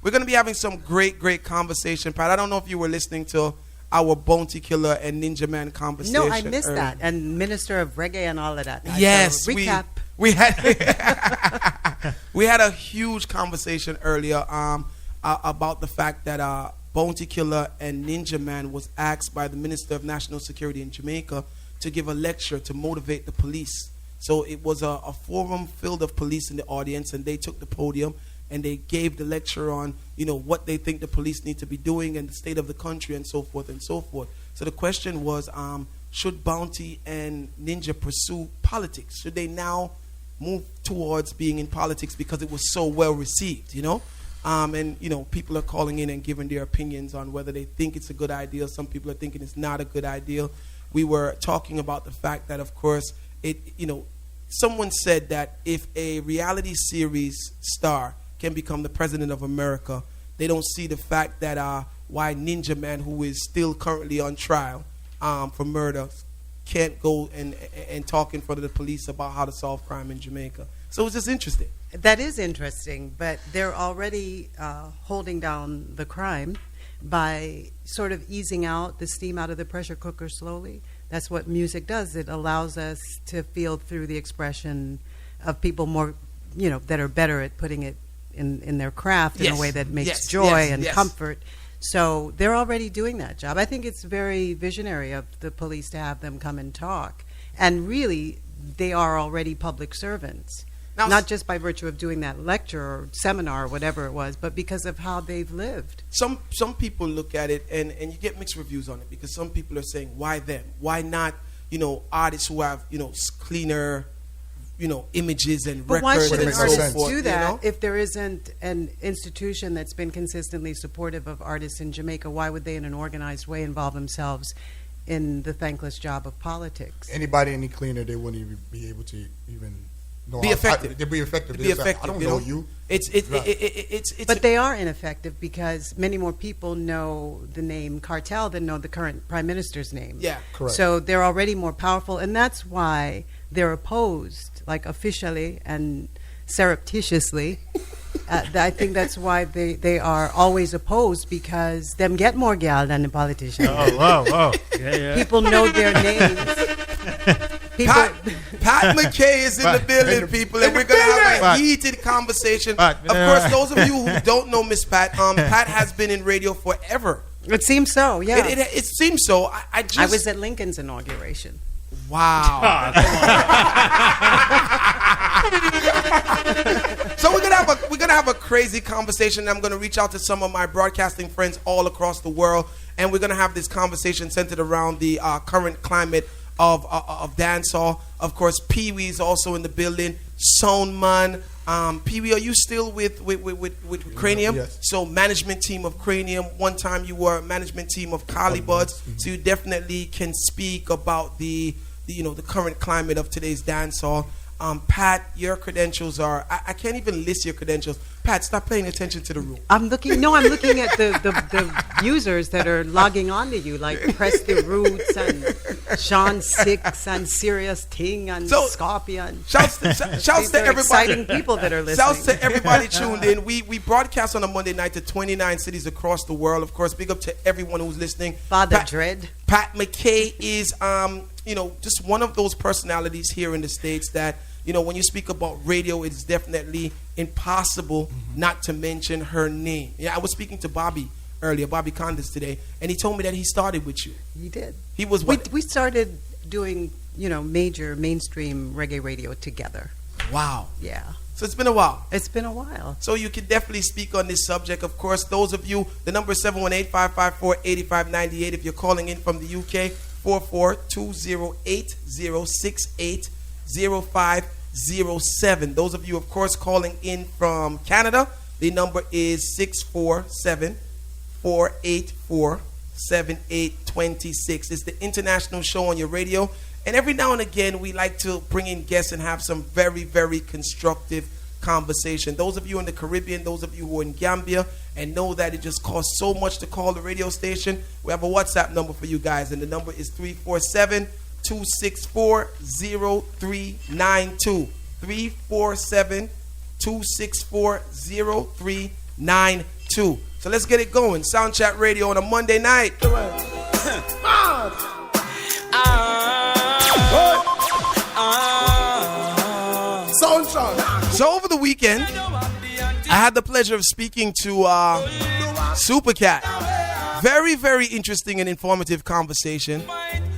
we're going to be having some great conversation, Pat. I don't know if you were listening to our Bounty Killer and Ninja Man conversation. No, I missed that. And Minister of Reggae and all of that. Yes. Recap. We had we had a huge conversation earlier about the fact that Bounty Killer and Ninja Man was asked by the Minister of National Security in Jamaica to give a lecture to motivate the police. So it was a forum filled of police in the audience, and they took the podium and they gave the lecture on, what they think the police need to be doing and the state of the country and so forth and so forth. So the question was, should Bounty and Ninja pursue politics? Should they now move towards being in politics because it was so well received, And, people are calling in and giving their opinions on whether they think it's a good idea. Some people are thinking it's not a good idea. We were talking about the fact that, of course, someone said that if a reality series star can become the president of America, they don't see the fact that why Ninja Man, who is still currently on trial for murder, can't go and talk in front of the police about how to solve crime in Jamaica. So it's just interesting. That is interesting, but they're already holding down the crime by sort of easing out the steam out of the pressure cooker slowly. That's what music does. It allows us to feel through the expression of people more, that are better at putting it in their craft in a way that makes joy and comfort. So they're already doing that job. I think it's very visionary of the police to have them come and talk. And really, they are already public servants. Now, not just by virtue of doing that lecture or seminar or whatever it was, but because of how they've lived. Some people look at it and you get mixed reviews on it, because some people are saying, why them? Why not, artists who have, cleaner, images and but records? But why and should so artists forth, do that if there isn't an institution that's been consistently supportive of artists in Jamaica? Why would they in an organized way involve themselves in the thankless job of politics? Anybody any cleaner, they wouldn't even be able to even be effective. They'd be effective. I don't know you. But they are ineffective because many more people know the name cartel than know the current prime minister's name. Yeah, correct. So they're already more powerful, and that's why they're opposed, like officially and surreptitiously. I think that's why they are always opposed, because them get more gal than the politicians. Oh, wow. Yeah. People know their names. Pat McKay is in the building, people, and we're going to have a heated conversation. Of course, those of you who don't know Miss Pat, Pat has been in radio forever. It seems so, yeah. It seems so. I was at Lincoln's inauguration. Wow. So we're gonna have a crazy conversation. I'm gonna reach out to some of my broadcasting friends all across the world, and we're gonna have this conversation centered around the current climate of dancehall. Of course, Pee Wee is also in the building. Soundman. Pee Wee, are you still with Cranium? Yes. So management team of Cranium. One time you were management team of Collie Buds. Mm-hmm. So you definitely can speak about the current climate of today's dancehall. Pat, your credentials are, I can't even list your credentials. Pat, stop paying attention to the room. I'm looking at the users that are logging on to you, like Press the Roots and Sean Six and Serious Ting and Scorpion. Shouts to everybody. Exciting people that are listening. Shouts to everybody tuned in. We broadcast on a Monday night to 29 cities across the world. Of course, big up to everyone who's listening. Father Dread. Pat McKay is, just one of those personalities here in the States that, when you speak about radio, it's definitely impossible not to mention her name. Yeah, I was speaking to Bobby earlier, Bobby Condis today, and he told me that he started with you. He did. He was we started doing, major mainstream reggae radio together. Wow. Yeah. So it's been a while. It's been a while. So you can definitely speak on this subject. Of course, those of you, the number is 718-554-8598. If you're calling in from the UK, 44-208-068-0507. Those of you, of course, calling in from Canada, the number is 647-484-7826. It's the international show on your radio. And every now and again, we like to bring in guests and have some very, very constructive conversation. Those of you in the Caribbean, those of you who are in Gambia and know that it just costs so much to call the radio station, we have a WhatsApp number for you guys, and the number is 347-264-0392. 347-264-0392. 2. So let's get it going. SoundChat Radio on a Monday night. So over the weekend, I had the pleasure of speaking to Supercat. Very, very interesting and informative conversation.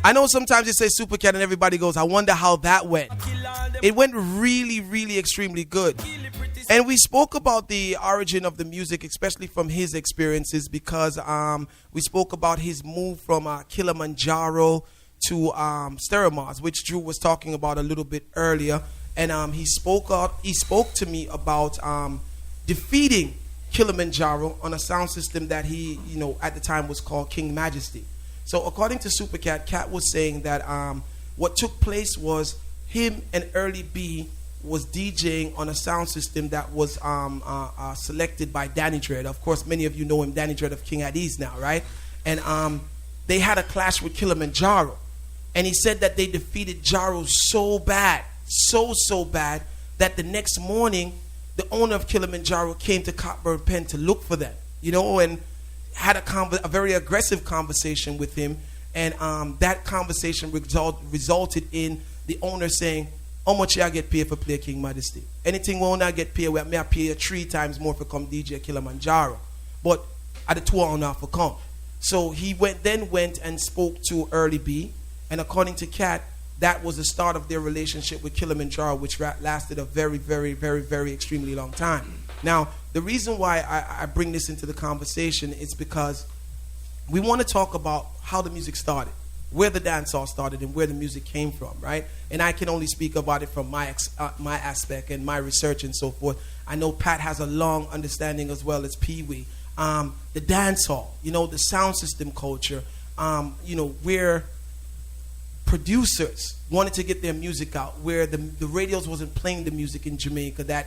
I know sometimes you say Supercat and everybody goes, I wonder how that went. It went really, really extremely good. And we spoke about the origin of the music, especially from his experiences, because we spoke about his move from Kilimanjaro to Stereomars, which Drew was talking about a little bit earlier. And he spoke to me about defeating Kilimanjaro on a sound system that he, at the time was called King Majesty. So according to Supercat, Cat was saying that what took place was him and Early B was DJing on a sound system that was selected by Danny Dread. Of course, many of you know him, Danny Dread of King Addies now, right? And they had a clash with Kilimanjaro. And he said that they defeated Jaro so bad, so bad, that the next morning, the owner of Kilimanjaro came to Cockburn Pen to look for them, and had a very aggressive conversation with him. And that conversation resulted in the owner saying, how much y'all get paid for play King Majesty? Anything we not get paid, may I pay you 3 times more for come DJ Kilimanjaro. But at the tour on for come. So he went and spoke to Early B. And according to Cat, that was the start of their relationship with Kilimanjaro, which lasted a very, very, very, very extremely long time. Now, the reason why I bring this into the conversation is because we want to talk about how the music started, where the dancehall started, and where the music came from, right? And I can only speak about it from my aspect and my research and so forth. I know Pat has a long understanding as well as Pee Wee. The dancehall, the sound system culture, where producers wanted to get their music out, where the radios wasn't playing the music in Jamaica that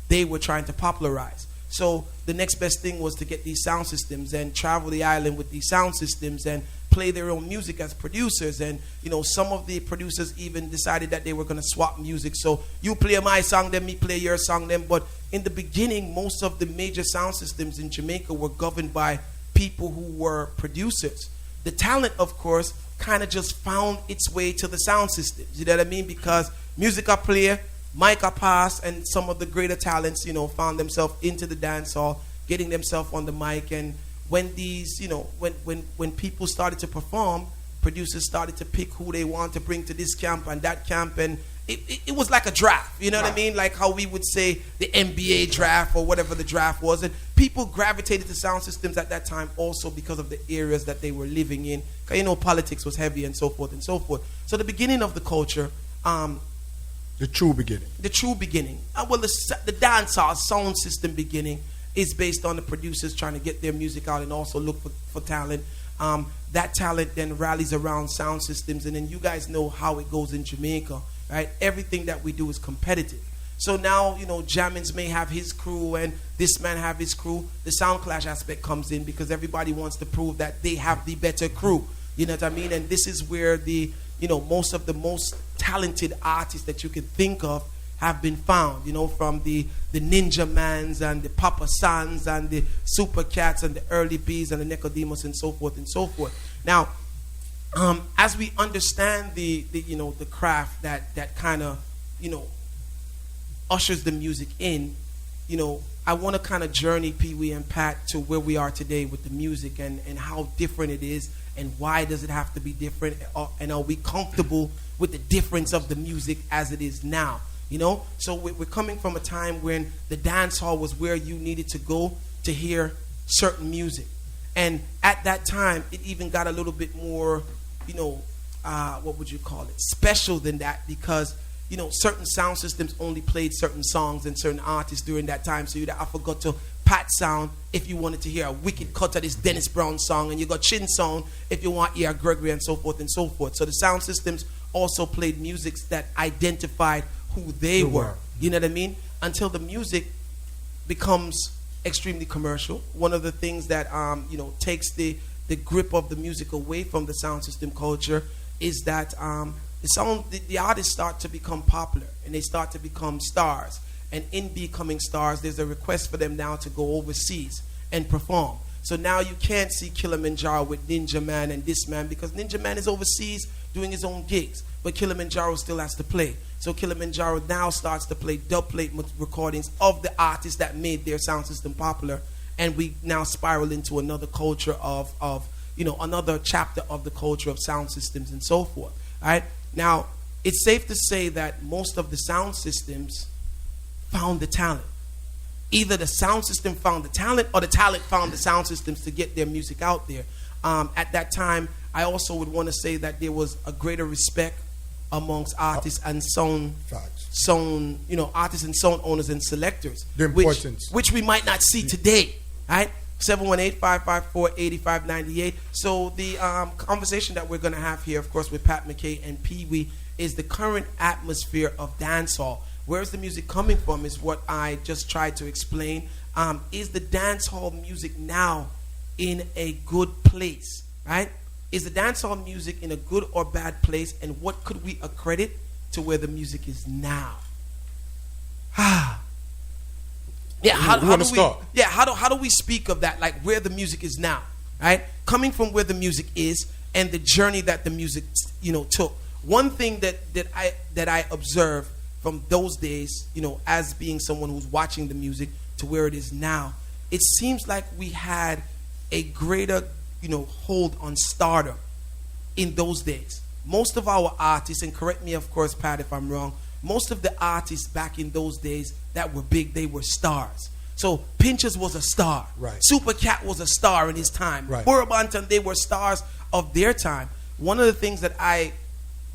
they were trying to popularize. So the next best thing was to get these sound systems and travel the island with these sound systems and play their own music as producers. And some of the producers even decided that they were going to swap music, so you play my song, then me play your song, then. But in the beginning, most of the major sound systems in Jamaica were governed by people who were producers. The talent, of course, kind of just found its way to the sound systems. You know what I mean? Because music a play, mic a pass, and some of the greater talents, found themselves into the dance hall, getting themselves on the mic. And when these, when people started to perform, producers started to pick who they want to bring to this camp and that camp, and it was like a draft. You know what I mean? Like how we would say the NBA draft or whatever the draft was. And people gravitated to sound systems at that time also because of the areas that they were living in. Because, politics was heavy and so forth and so forth. So the beginning of the culture... the true beginning. The true beginning. The dancehall sound system beginning is based on the producers trying to get their music out and also look for talent. That talent then rallies around sound systems, and then you guys know how it goes in Jamaica, right? Everything that we do is competitive. So now, Jamins may have his crew and this man have his crew. The sound clash aspect comes in because everybody wants to prove that they have the better crew. You know what I mean? And this is where most of the most talented artists that you can think of have been found, from the Ninja Mans and the Papa Sans and the Super Cats and the Early Bees and the Nicodemus and so forth and so forth. Now, as we understand the craft that kind of, ushers the music in, I want to kind of journey Pee Wee and Pat to where we are today with the music and how different it is and why does it have to be different, and are we comfortable with the difference of the music as it is now? So we're coming from a time when the dance hall was where you needed to go to hear certain music. And at that time, it even got a little bit more, what would you call it, special than that, because, certain sound systems only played certain songs and certain artists during that time. So I forgot to Pat Sound if you wanted to hear a wicked cut of this Dennis Brown song, and you got Chin Sound if you want E.R. Gregory and so forth and so forth. So the sound systems also played music that identified who they were. You know what I mean? Until the music becomes extremely commercial. One of the things that takes the grip of the music away from the sound system culture is that the artists start to become popular and they start to become stars. And in becoming stars, there's a request for them now to go overseas and perform. So now you can't see Kilimanjaro with Ninja Man and this man because Ninja Man is overseas doing his own gigs, but Kilimanjaro still has to play. So Kilimanjaro now starts to play dub plate recordings of the artists that made their sound system popular, and we now spiral into another culture of another chapter of the culture of sound systems and so forth. All right? Now, it's safe to say that most of the sound systems found the talent. Either the sound system found the talent or the talent found the sound systems to get their music out there. At that time, I also would want to say that there was a greater respect amongst artists and artists and sound owners and selectors. The importance. Which we might not see today, right? 718-554-8598. So the conversation that we're going to have here, of course, with Pat McKay and Pee Wee is the current atmosphere of dancehall. Where's the music coming from is what I just tried to explain. Is the dancehall music now in a good place, right? Is the dancehall music in a good or bad place, and what could we accredit to where the music is now? Yeah, how do we speak of that, like where the music is now, right? Coming from where the music is and the journey that the music, took. One thing that I observe from those days, as being someone who's watching the music to where it is now, it seems like we had a greater, hold on stardom in those days. Most of our artists, and correct me, of course, Pat, if I'm wrong, most of the artists back in those days that were big, they were stars. So Pinchers was a star. Right. Super Cat was a star in his time. Right. Burabantan, they were stars of their time. One of the things that I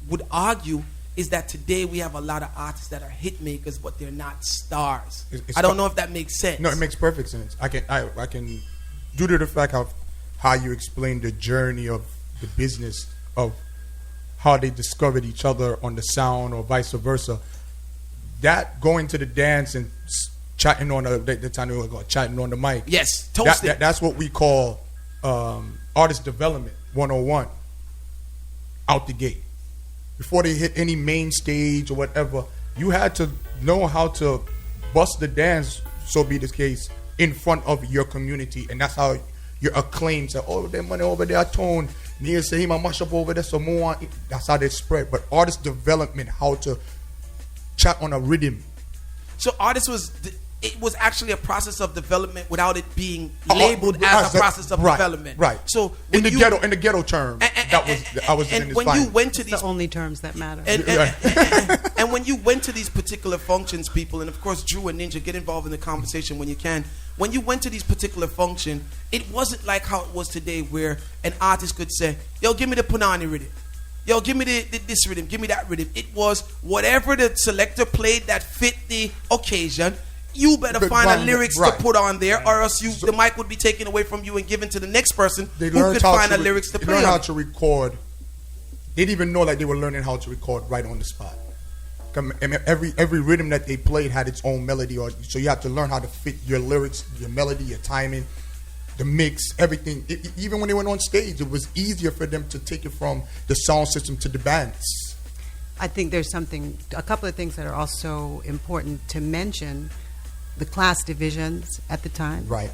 would argue is that today we have a lot of artists that are hit makers, but they're not stars. I don't know if that makes sense. No, it makes perfect sense. I can due to the fact of how you explain the journey of the business of how they discovered each other on the sound or vice versa. That going to the dance and chatting on the time they were chatting on the mic. Yes, toasting. That's what we call artist development 101 out the gate. Before they hit any main stage or whatever, you had to know how to bust the dance, so be the case, in front of your community. And that's how your acclaim say, oh, their money over there, tone. Neil say, he might mash up over there some more. That's how they spread. But artist development, how to chat on a rhythm. So it was actually a process of development without it being labeled as a process of development. Right. So in the ghetto term, I was in this when you went to these the only terms that matter. And when you went to these particular functions, people, and of course Drew and Ninja, get involved in the conversation when you can. When you went to these particular functions, it wasn't like how it was today, where an artist could say, "Yo, give me the punani rhythm. Yo, give me this rhythm. Give me that rhythm." It was whatever the selector played that fit the occasion. You better find the lyrics to put on there, or else the mic would be taken away from you and given to the next person who could find the lyrics to play. They learned how to record. They didn't even know they were learning how to record right on the spot. Every rhythm that they played had its own melody, so you have to learn how to fit your lyrics, your melody, your timing, the mix, everything. Even when they went on stage, it was easier for them to take it from the sound system to the bands. I think there's a couple of things that are also important to mention. The class divisions at the time. Right.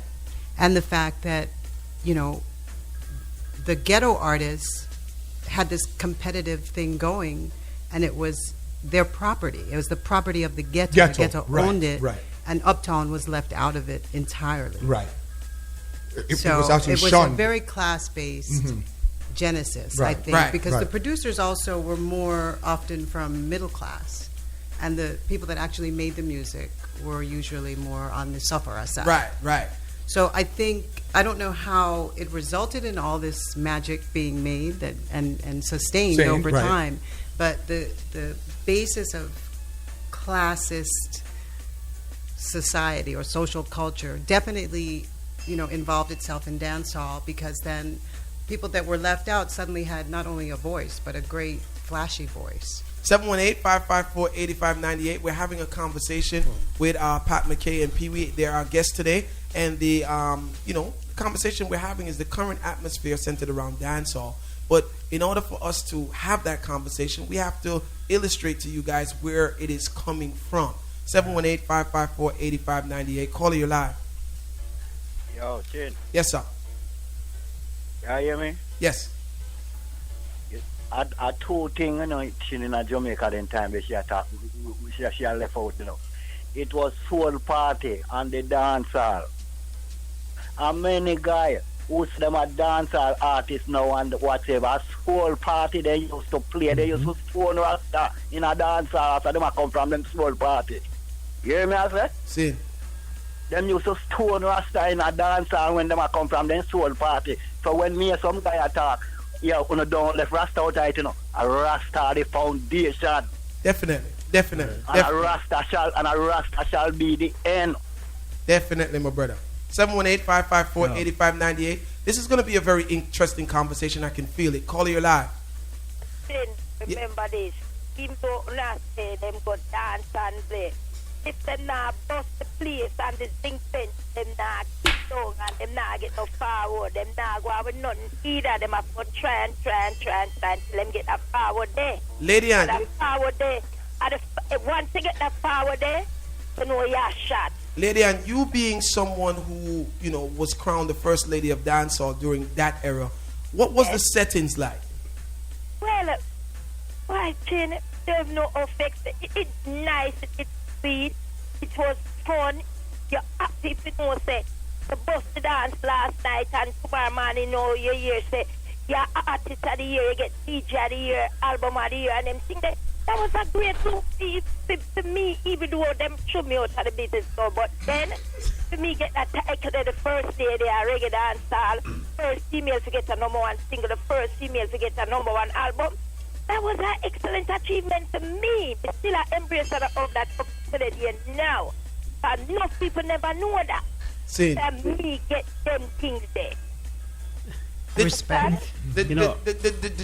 And the fact that, the ghetto artists had this competitive thing going, and it was their property. It was the property of the ghetto. The ghetto owned it, and Uptown was left out of it entirely. Right. It was a very class-based genesis, I think, because the producers also were more often from middle class, and the people that actually made the music were usually more on the sufferer side. Right. So I don't know how it resulted in all this magic being made and sustained over time, but the basis of classist society or social culture definitely, involved itself in dancehall, because then people that were left out suddenly had not only a voice, but a great flashy voice. 718-554-8598. We're having a conversation with Pat McKay and Pee Wee. They're our guests today, and the conversation we're having is the current atmosphere centered around dancehall. But in order for us to have that conversation, we have to illustrate to you guys where it is coming from. 718-554-8598. Caller, you're live. Yo, Chin, Yes, sir. you hear me? Yes. I two things, you know, Chin in Jamaica then time where she attacked, she left out, you know. It was soul party and the dance hall. And many guys who's them a dancehall artists now and whatever, a soul party they used to play, they used to stone rasta in a dancehall, so them a come from them soul party. You hear me, I say? See. Them used to stone rasta in a dancehall when them a come from them soul party. So when me and some guy attack, yeah, you don't left rasta out right, you know. A rasta the foundation. Definitely. And a rasta shall be the end. Definitely, my brother. 718-554-8598. This is going to be a very interesting conversation. I can feel it. Call your live. Then remember this. Even though not say them go dance and play. If them not bust the place and the zinc fence, them not keep down and them not get no forward. Them not go have nothing either. Them have to try till them get that forward there. Lady Ann. That forward there. Once you get that power there, you know you're shot. Lady Ann, you being someone who, you know, was crowned the first lady of dancehall during that era, what was the settings like? Well, why, Chin, there's no effects. It's nice, it's sweet, it was fun. You're happy if you know, say, you bust the dance last night and tomorrow morning, you know, you hear, say, you're artist of the year, you get DJ of the year, album of the year, and them things that. That was a great look to me, even though them threw me out of the business. So, but then, for me, get that title of the first lady, a reggae dancehall, first female to get a #1 single, the first female to get a #1 album. That was an excellent achievement to me. But still, I embrace of that up to the day now. And enough people never know that. See. That me get them things there. Respect. The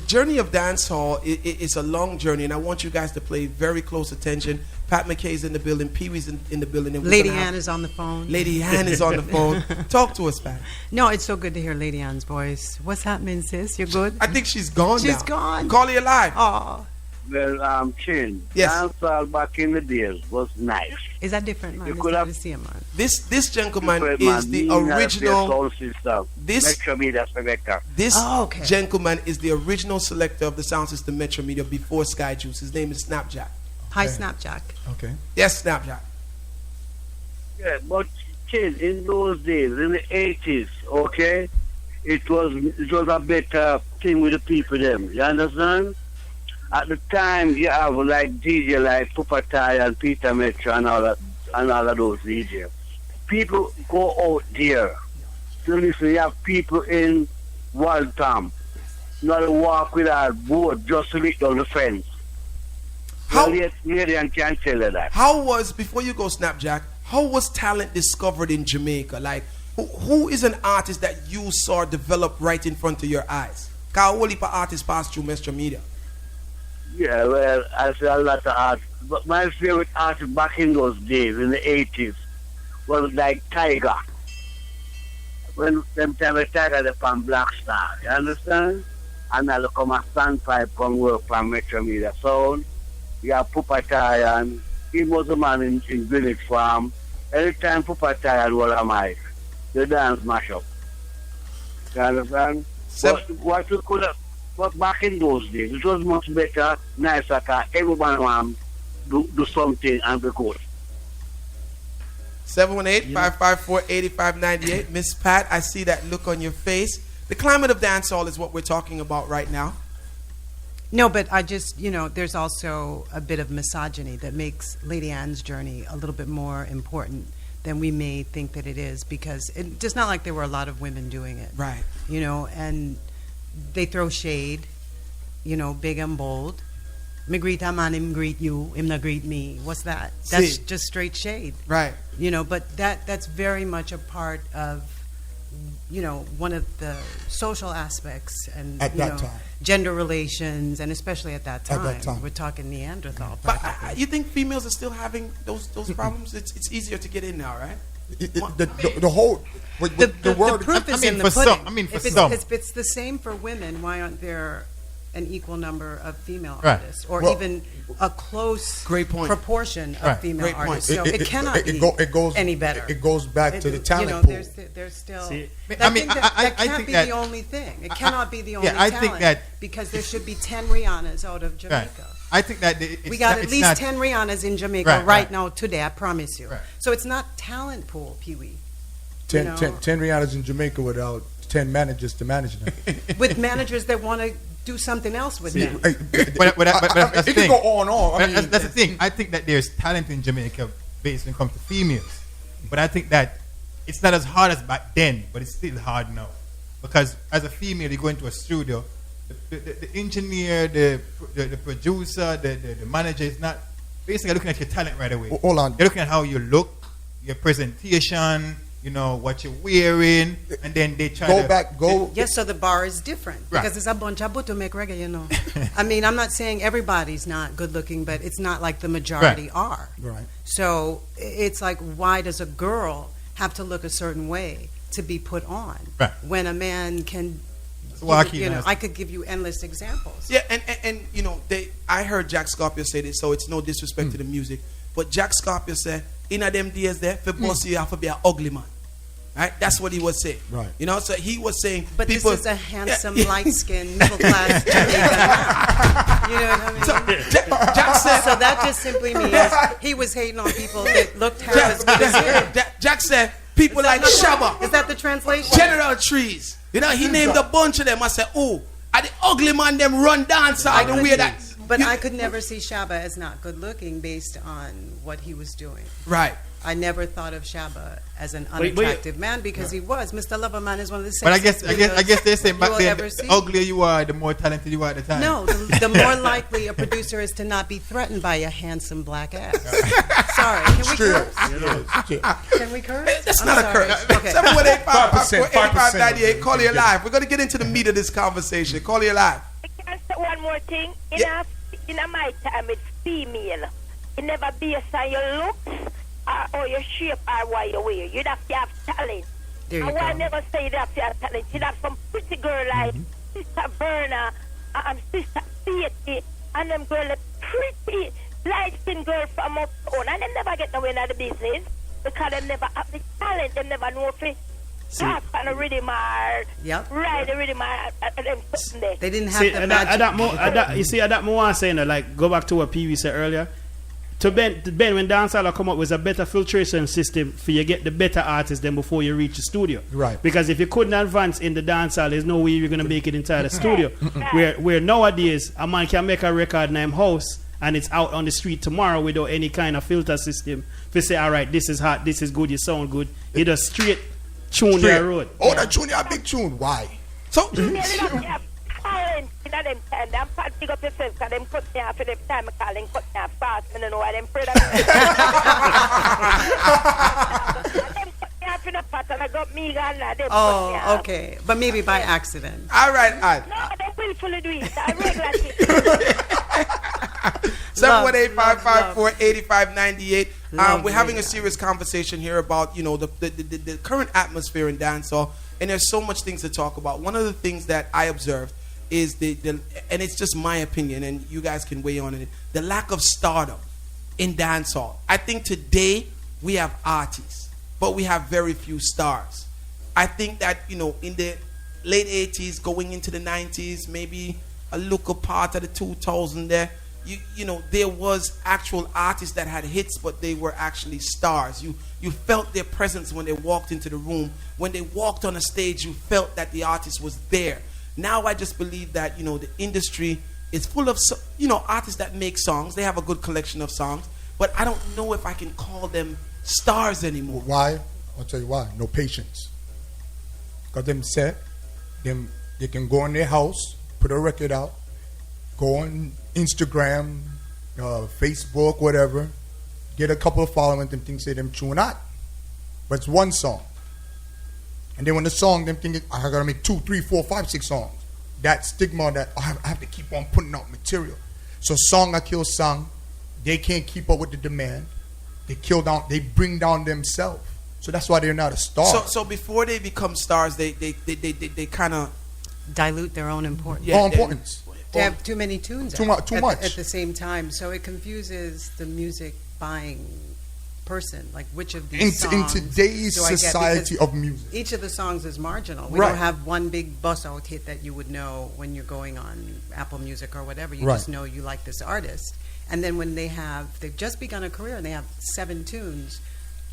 journey of dancehall is a long journey, and I want you guys to pay very close attention. Pat McKay's in the building, Pee Wee's in the building. And Lady Ann is on the phone. Lady Ann is on the phone. Talk to us, Pat. No, it's so good to hear Lady Ann's voice. What's happening, sis? You're good? I think she's gone now. She's gone. Call you live. Oh. Well, Chin, Yes. dancehall back in the days was nice. Is that different, man? You could have see him, man. This gentleman Different, is man. the Me and original. soul system. This Metro Media Selector. This okay. gentleman is the original selector of the sound system Metro Media before Sky Juice. His name is Snapjack. Hi, Snapjack. Okay. Yes, Snapjack. Yeah, but Chin, in those days, in the 80s, okay, it was a better thing with the people them. You understand? At the time, you have like DJ like Pupatai and Peter Metro and all of those DJs. People go out there. So listen, you have people in Waltham, not walk with a boat just to lick down the fence. How Lady can't tell you that. How was, before you go, Snapjack, how was talent discovered in Jamaica? Like, who is an artist that you saw develop right in front of your eyes? Because a whole heap of artists pass through Metro Media. Yeah, well, I see a lot of art. But my favorite artist back in those days, in the 80s, was like Tiger. When them time Tiger, they from Black Star, you understand? And I'll come a standpipe come work from Metro Media Sound. You have Pupatai, he was a man in Village Farm. Every time Pupatai was a mic, the dance mash up. You understand? What you could have. But back in those days, it was much better, nicer, because everyone want to do something and be good. 718-554-8598. Miss Pat, I see that look on your face. The climate of dancehall is what we're talking about right now. No, but I just, there's also a bit of misogyny that makes Lady Ann's journey a little bit more important than we may think that it is, because it's just not like there were a lot of women doing it. Right. And they throw shade, big and bold. Me greet a man, him greet you, him not greet me. What's that? That's just straight shade. Right. But that's very much a part of, one of the social aspects and at that time. Gender relations, and especially at that time. At that time. We're talking Neanderthal. But you think females are still having those problems? It's easier to get in now, right? The whole the word. The proof is in the pudding. If it's the same for women, why aren't there an equal number of female Right. artists, or Well, even a close Great point. proportion of Right. female Great point. artists. So it cannot be any better. It goes back to the talent you know, pool. There's still. See, I mean, that I can't think be that- the only thing. It cannot be the only I talent. think that- because there should be 10 Rihannas out of Jamaica. Right. I think that We got at least 10 Rihannas in Jamaica Right. now today, I promise you. Right. So it's not talent pool, Pee-wee. 10 you know. 10 Rihannas in Jamaica without 10 managers to manage them. With managers that want to do something else with them. Hey, But that's it the can thing. go on and on. I mean, That's the thing. I think that there's talent in Jamaica based when it comes to females. But I think that it's not as hard as back then, but it's still hard now. Because as a female, you go into a studio, the engineer, the producer, the manager is not basically looking at your talent right away. Hold on. They're looking at how you look, your presentation, you know, what you're wearing, and then they try to... Yes, so the bar is different. Right. Because it's a bunch of to make reggae, you know. I mean, I'm not saying everybody's not good looking, but it's not like the majority are. Right. So it's like, why does a girl have to look a certain way to be put on? Right. When a man can, Wacky, I could give you endless examples. Yeah, and you know, I heard Jack Scorpio say this, so it's no disrespect to the music, but Jack Scorpio said, in a them days there, for bossy you have to be an ugly man. Right? That's what he was saying. Right. You know, so he was saying But people, this is a handsome, light-skinned, middle-class Jamaican man. You know what I mean? So, Jack said, So that just simply means he was hating on people that looked half as good as him. Jack said, people like Shabba, Is that the translation? General Trees. You know, he named a bunch of them. I said, oh, are the ugly man them run dance out the way that... But I could never see Shabba as not good looking based on what he was doing. Right. I never thought of Shabba as an Wait. unattractive man because he was. Mr. Loverman is one of the But I sexiest guess they say videos back you will then, ever the see. uglier you are, the more talented you are at the time. No, the more likely a producer is to not be threatened by a handsome black ass. Sorry, can we curse? Can we curse? That's I'm not a sorry. curse. Okay. 718-554-8598. Call you live. We're going to get into the meat of this conversation. Call you live. I can say one more thing. In my time, it's female. It never based on your looks or your shape or what you wear. You'd have to have talent. There you And go. I never say you'd have to have talent. You'd have some pretty girl like Sister Verna and Sister Faith and them girl, pretty light-skinned girl from uptown. And they never get nowhere in the business because they never have the talent. They never know if it talk on a rhythm or ride a rhythm or them something there. They didn't have the magic. You see, that more I'm saying, like, go back to what PV said earlier. To Ben, when dancehall come up with a better filtration system for you get the better artists than before you reach the studio. Right. Because if you couldn't advance in the dancehall, there's no way you're gonna make it inside the studio. Where nowadays a man can make a record named House and it's out on the street tomorrow without any kind of filter system. If you say, all right, this is hot, this is good, you sound good, you just straight tune their road. Oh, that tune, a big tune. Why? So, talent in them time. Them can't pick up yourself because them cut me off for them time. I call them cut me off fast. I don't know why them afraid of me. Them cut me off in a pot and I got me gone now. Them cut me off. Oh, okay. But maybe by accident. all right, all right. No, they willfully do it. I regular thing. 718-554-8598. Love We're having a radio. serious conversation here about, you know, the current atmosphere in dancehall, and there's so much things to talk about. One of the things that I observed is and it's just my opinion, and you guys can weigh on it, the lack of stardom in dancehall. I think today we have artists, but we have very few stars. I think that, you know, in the late 80s, going into the 90s, maybe a look part of the 2000 there, you know, there was actual artists that had hits, but they were actually stars. You felt their presence when they walked into the room. When they walked on a stage, you felt that the artist was there. Now I just believe that, you know, the industry is full of, you know, artists that make songs. They have a good collection of songs, but I don't know if I can call them stars anymore. Why? I'll tell you why. No patience. Because them set, they can go in their house, put a record out, go on Instagram, Facebook, whatever, get a couple of following, them things say them tune out. But it's one song. And then when the song, them thinking, I gotta make 2, 3, 4, 5, 6 songs. That stigma that I have to keep on putting out material. So song I kill song, they can't keep up with the demand. They bring down themselves. So that's why they're not a star. So before they become stars, they kind of Dilute their own importance. All importance. to have too many tunes Too out much. at the same time. So it confuses the music buying person. Like, which of these in songs today's do I get? society Because of music. each of the songs is marginal. We Right. don't have one big bust out hit that you would know when you're going on Apple Music or whatever. You Right. just know you like this artist. And then when they've just begun a career and they have 7 tunes,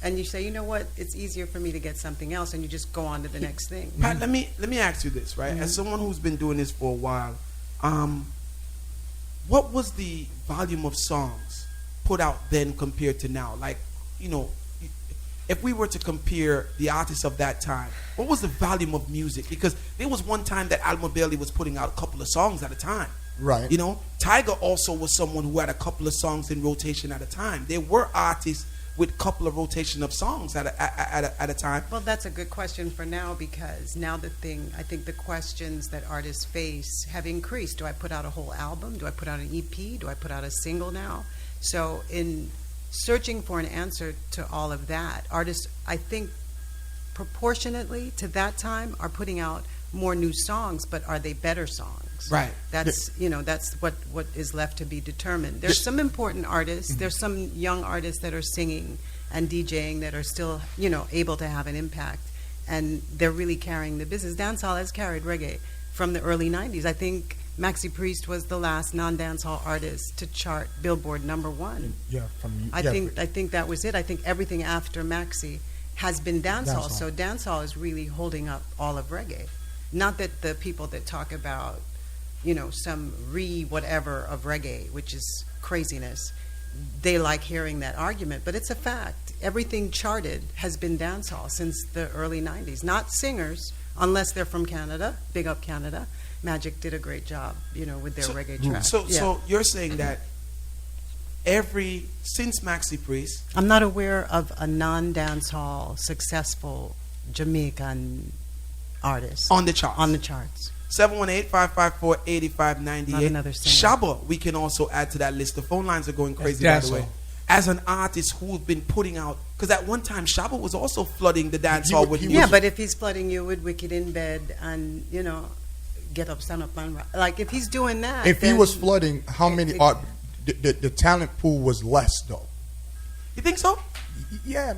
and you say, you know what, it's easier for me to get something else, and you just go on to the next thing. Pat, let me ask you this, right? As someone who's been doing this for a while, what was the volume of songs put out then compared to now? Like, you know, if we were to compare the artists of that time, what was the volume of music? Because there was one time that Alma Bailey was putting out a couple of songs at a time. Right. You know, Tiger also was someone who had a couple of songs in rotation at a time. There were artists with a couple of rotation of songs at a time. Well, that's a good question for now, because now I think the questions that artists face have increased. Do I put out a whole album? Do I put out an EP? Do I put out a single now? So in searching for an answer to all of that, artists, I think, proportionately to that time, are putting out more new songs, but are they better songs? Right. That's what is left to be determined. There's some important artists. There's some young artists that are singing and DJing that are still, able to have an impact, and they're really carrying the business. Dancehall has carried reggae from the early 90s. I think Maxi Priest was the last non-dancehall artist to chart Billboard #1. Yeah, I think that was it. I think everything after Maxi has been dancehall. So dancehall is really holding up all of reggae. Not that the people that talk about, some whatever of reggae, which is craziness, they like hearing that argument, but it's a fact. Everything charted has been dancehall since the early 90s. Not singers, unless they're from Canada. Big up Canada. Magic did a great job, with their reggae track. So you're saying that since Maxi Priest, I'm not aware of a non-dancehall successful Jamaican artist on the charts. 718-554-8598. Not another singer. Shabba, we can also add to that list. The phone lines are going crazy, by the way. As an artist who's been putting out, because at one time Shabba was also flooding the dance hall with music. Yeah, but if he's flooding you with Wicked in Bed and, Get Up, Stand Up, Man, like if he's doing that. If he was flooding, how many the talent pool was less though? You think so? Yeah.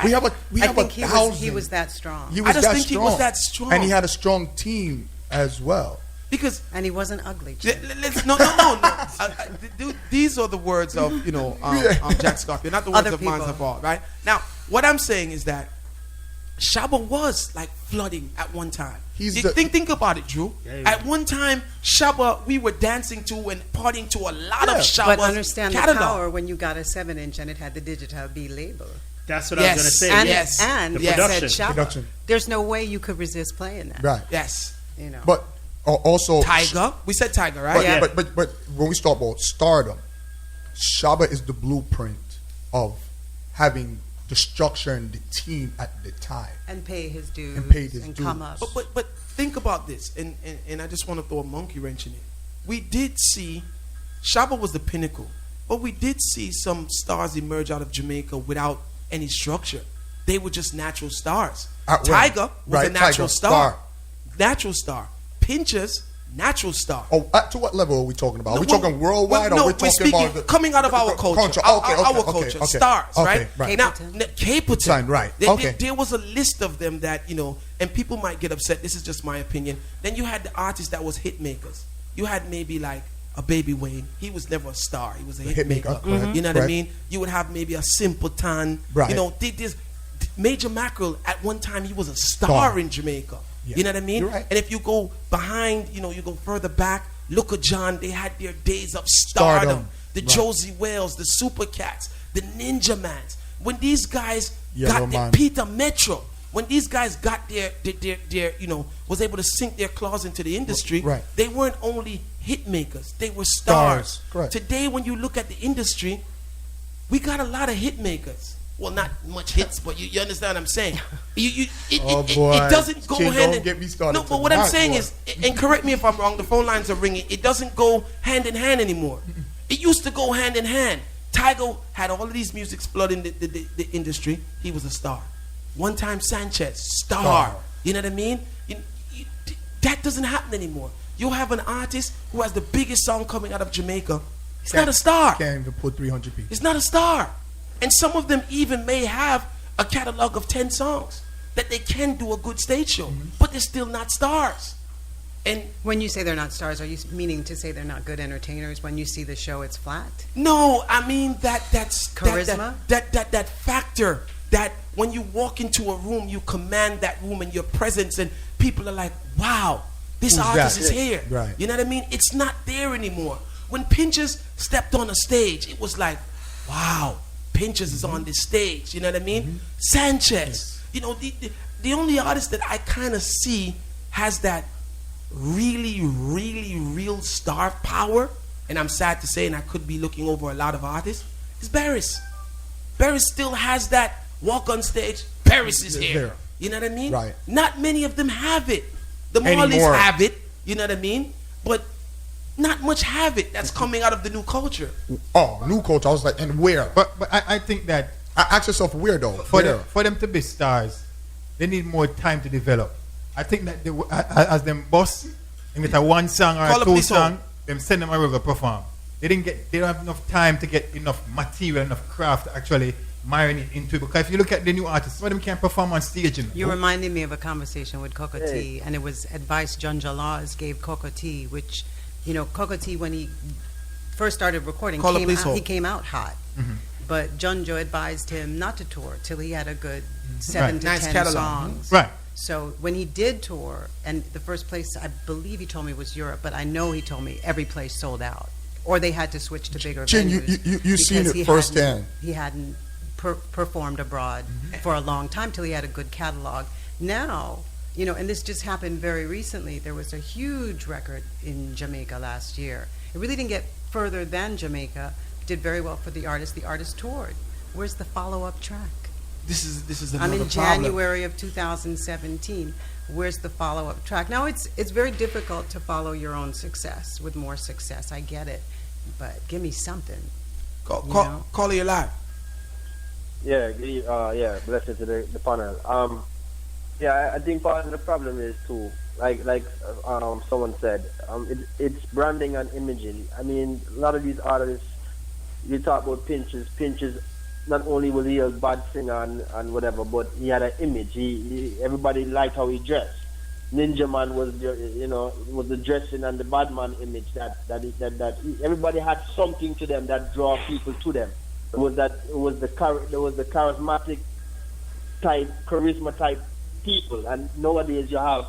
We have he was that strong. He was he was that strong. And he had a strong team as well. And he wasn't ugly. No. These are the words of Jack Scorpio, not the words of Mons Hall, right? Now, what I'm saying is that Shabba was like flooding at one time. Think about it, Drew. Yeah. At one time, Shabba, we were dancing to and partying to a lot of Shabba's But understand catalog. the power when you got a 7-inch and it had the Digital B label. That's what I was going to say. And the production. said Shabba. There's no way you could resist playing that. Right. Yes. But also Tiger. We said Tiger, right? But when we talk about stardom, Shabba is the blueprint of having the structure and the team at the time. And pay his dues. Come up. But think about this, and I just want to throw a monkey wrench in it. We did see, Shabba was the pinnacle, but we did see some stars emerge out of Jamaica without any structure. They were just natural stars. Tiger was a natural star. Natural star. Pinchers, natural star. Oh, to what level are we talking about? Are we talking worldwide, or we're talking about coming out of our culture? Our culture, stars, right? Now, Capleton, right? There was a list of them that and people might get upset. This is just my opinion. Then you had the artists that was hit makers. You had maybe like a Baby Wayne. He was never a star. He was a hit maker. You know what I mean? You would have maybe a Simpleton. Right. This Major Mackerel at one time he was a star in Jamaica. Yeah. You know what I mean? Right. And if you go behind, you go further back, look at John, they had their days of stardom. The Josie Wales, the Super Cats, the Ninja Mans. When these guys got their Peter Metro, when these guys got their was able to sink their claws into the industry, they weren't only hit makers, they were stars. Today, when you look at the industry, we got a lot of hit makers. Well, not much hits, but you understand what I'm saying. It doesn't go hand in hand. No, but what I'm saying is, and correct me if I'm wrong, the phone lines are ringing. It doesn't go hand in hand anymore. It used to go hand in hand. Tiger had all of these musics flooding the industry. He was a star. One time Sanchez, star. You know what I mean? That doesn't happen anymore. You'll have an artist who has the biggest song coming out of Jamaica. He's not a star. Can't even put 300 people. He's not a star. And some of them even may have a catalog of 10 songs that they can do a good stage show, but they're still not stars. And when you say they're not stars, are you meaning to say they're not good entertainers? When you see the show, it's flat? no, I mean that's Charisma? that factor that when you walk into a room, you command that room and your presence, and people are like, wow, this Who's artist that? is here. Right. You know what I mean? It's not there anymore. When Pinchers stepped on a stage, it was like, wow, Pinchers is on this stage. You know what I mean? Sanchez. You know, the only artist that I kind of see has that really, really real star power, and I'm sad to say, and I could be looking over a lot of artists, is Barris. Barris still has that walk on stage, Barris is here. There. You know what I mean? Right. Not many of them have it. The Marleys Anymore. have it, you know what I mean? But not much have it that's coming out of the new culture. Oh, new culture. I was like, and where? But I think that Ask yourself where though. Where? for them to be stars, they need more time to develop. I think that as them boss and get a one song or Call a up two this song, them send them over to perform. They don't have enough time to get enough material, enough craft to actually marinate into it. Because if you look at the new artists, some of them can't perform on stage. You know? You reminded me of a conversation with Coco T, and it was advice Junja Laws gave Coco T, which, you know, Coco T, when he first started recording, Call up he this came out hot. But Junjo advised him not to tour till he had a good 7 to Nice 10 catalog. songs. Right. So when he did tour, and the first place I believe he told me was Europe, but I know he told me every place sold out, or they had to switch to bigger Chin, venues. you seen because it firsthand. He hadn't performed abroad for a long time till he had a good catalog. Now, you know, and this just happened very recently. There was a huge record in Jamaica last year. It really didn't get further than Jamaica. Did very well for the artist. The artist toured. Where's the follow-up track? This is I'm another in problem. January of 2017. Where's the follow-up track? Now, it's very difficult to follow your own success with more success. I get it. But give me something. Call you live. Yeah, blessed to the panel. Yeah, I think part of the problem is too, like someone said, it's branding and imaging. I mean, a lot of these artists, you talk about Pinchers. Pinchers, not only was he a bad singer and whatever, but he had an image. Everybody liked how he dressed. Ninja Man was the dressing and the bad man image that everybody had something to them that draw people to them. There was the charismatic type, charisma type people, and nowadays you have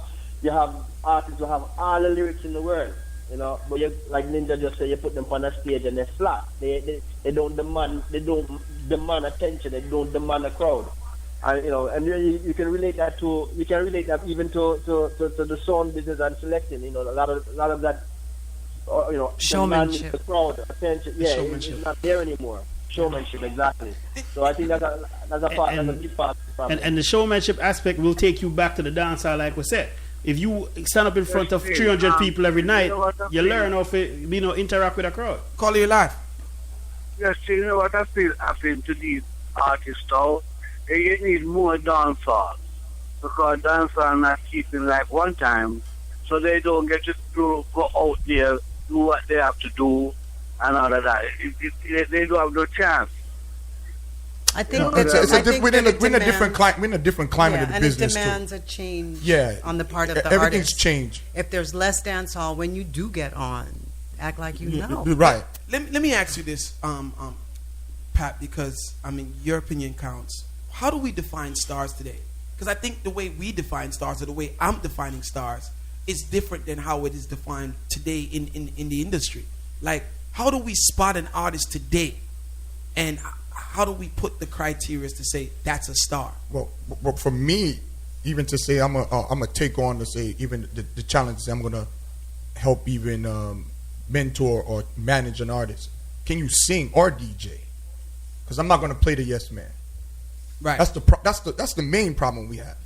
artists who have all the lyrics in the world, you know, but you, like Ninja just said, you put them on a stage and they're flat. They don't demand attention. They don't demand a crowd. And you know, and you can relate that even to the sound business and selecting. You know, a lot of that, you know, Showmanship. The crowd attention. Yeah, it's not there anymore. Showmanship, exactly. So I think that's a big part of the problem. And the showmanship aspect will take you back to the dancehall, like we said. If you stand up in front of 300 people every night, you learn how to interact with a crowd. Call you live. Yes, you know what I feel to these artists now, they need more dancehall, because dancehall not keeping like one time, so they don't get to go out there, do what they have to do, and all of that. They don't have no chance. I think we're in a different climate of the and business it demands too. a change Yeah, on the part of the everything's artist. changed. If there's less dance hall, when you do get on, act like you know. Right. Let me ask you this, Pat, because I mean your opinion counts. How do we define stars today? Because I think the way we define stars, or the way I'm defining stars, is different than how it is defined today in the industry. Like, how do we spot an artist today, and how do we put the criteria to say that's a star? Well, for me, even to say I'm gonna take on to say even the challenges, I'm gonna help even mentor or manage an artist. Can you sing or DJ? Because I'm not gonna play the yes man. Right. That's the main problem we have.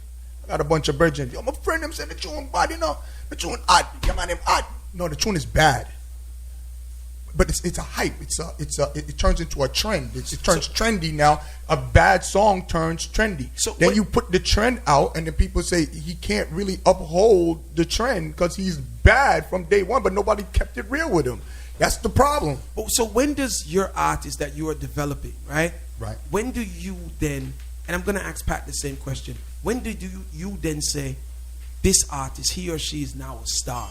I got a bunch of virgins. Yo, my friend, them saying the tune bad, you know. The tune odd. Your man, him odd. No, the tune is bad. but it's a hype. It turns into a trend. It turns trendy now. A bad song turns trendy. So then you put the trend out, and then people say he can't really uphold the trend because he's bad from day one, but nobody kept it real with him. That's the problem. So when does your artist that you are developing, right? Right. When do you then, and I'm going to ask Pat the same question, when do you then say, this artist, he or she is now a star?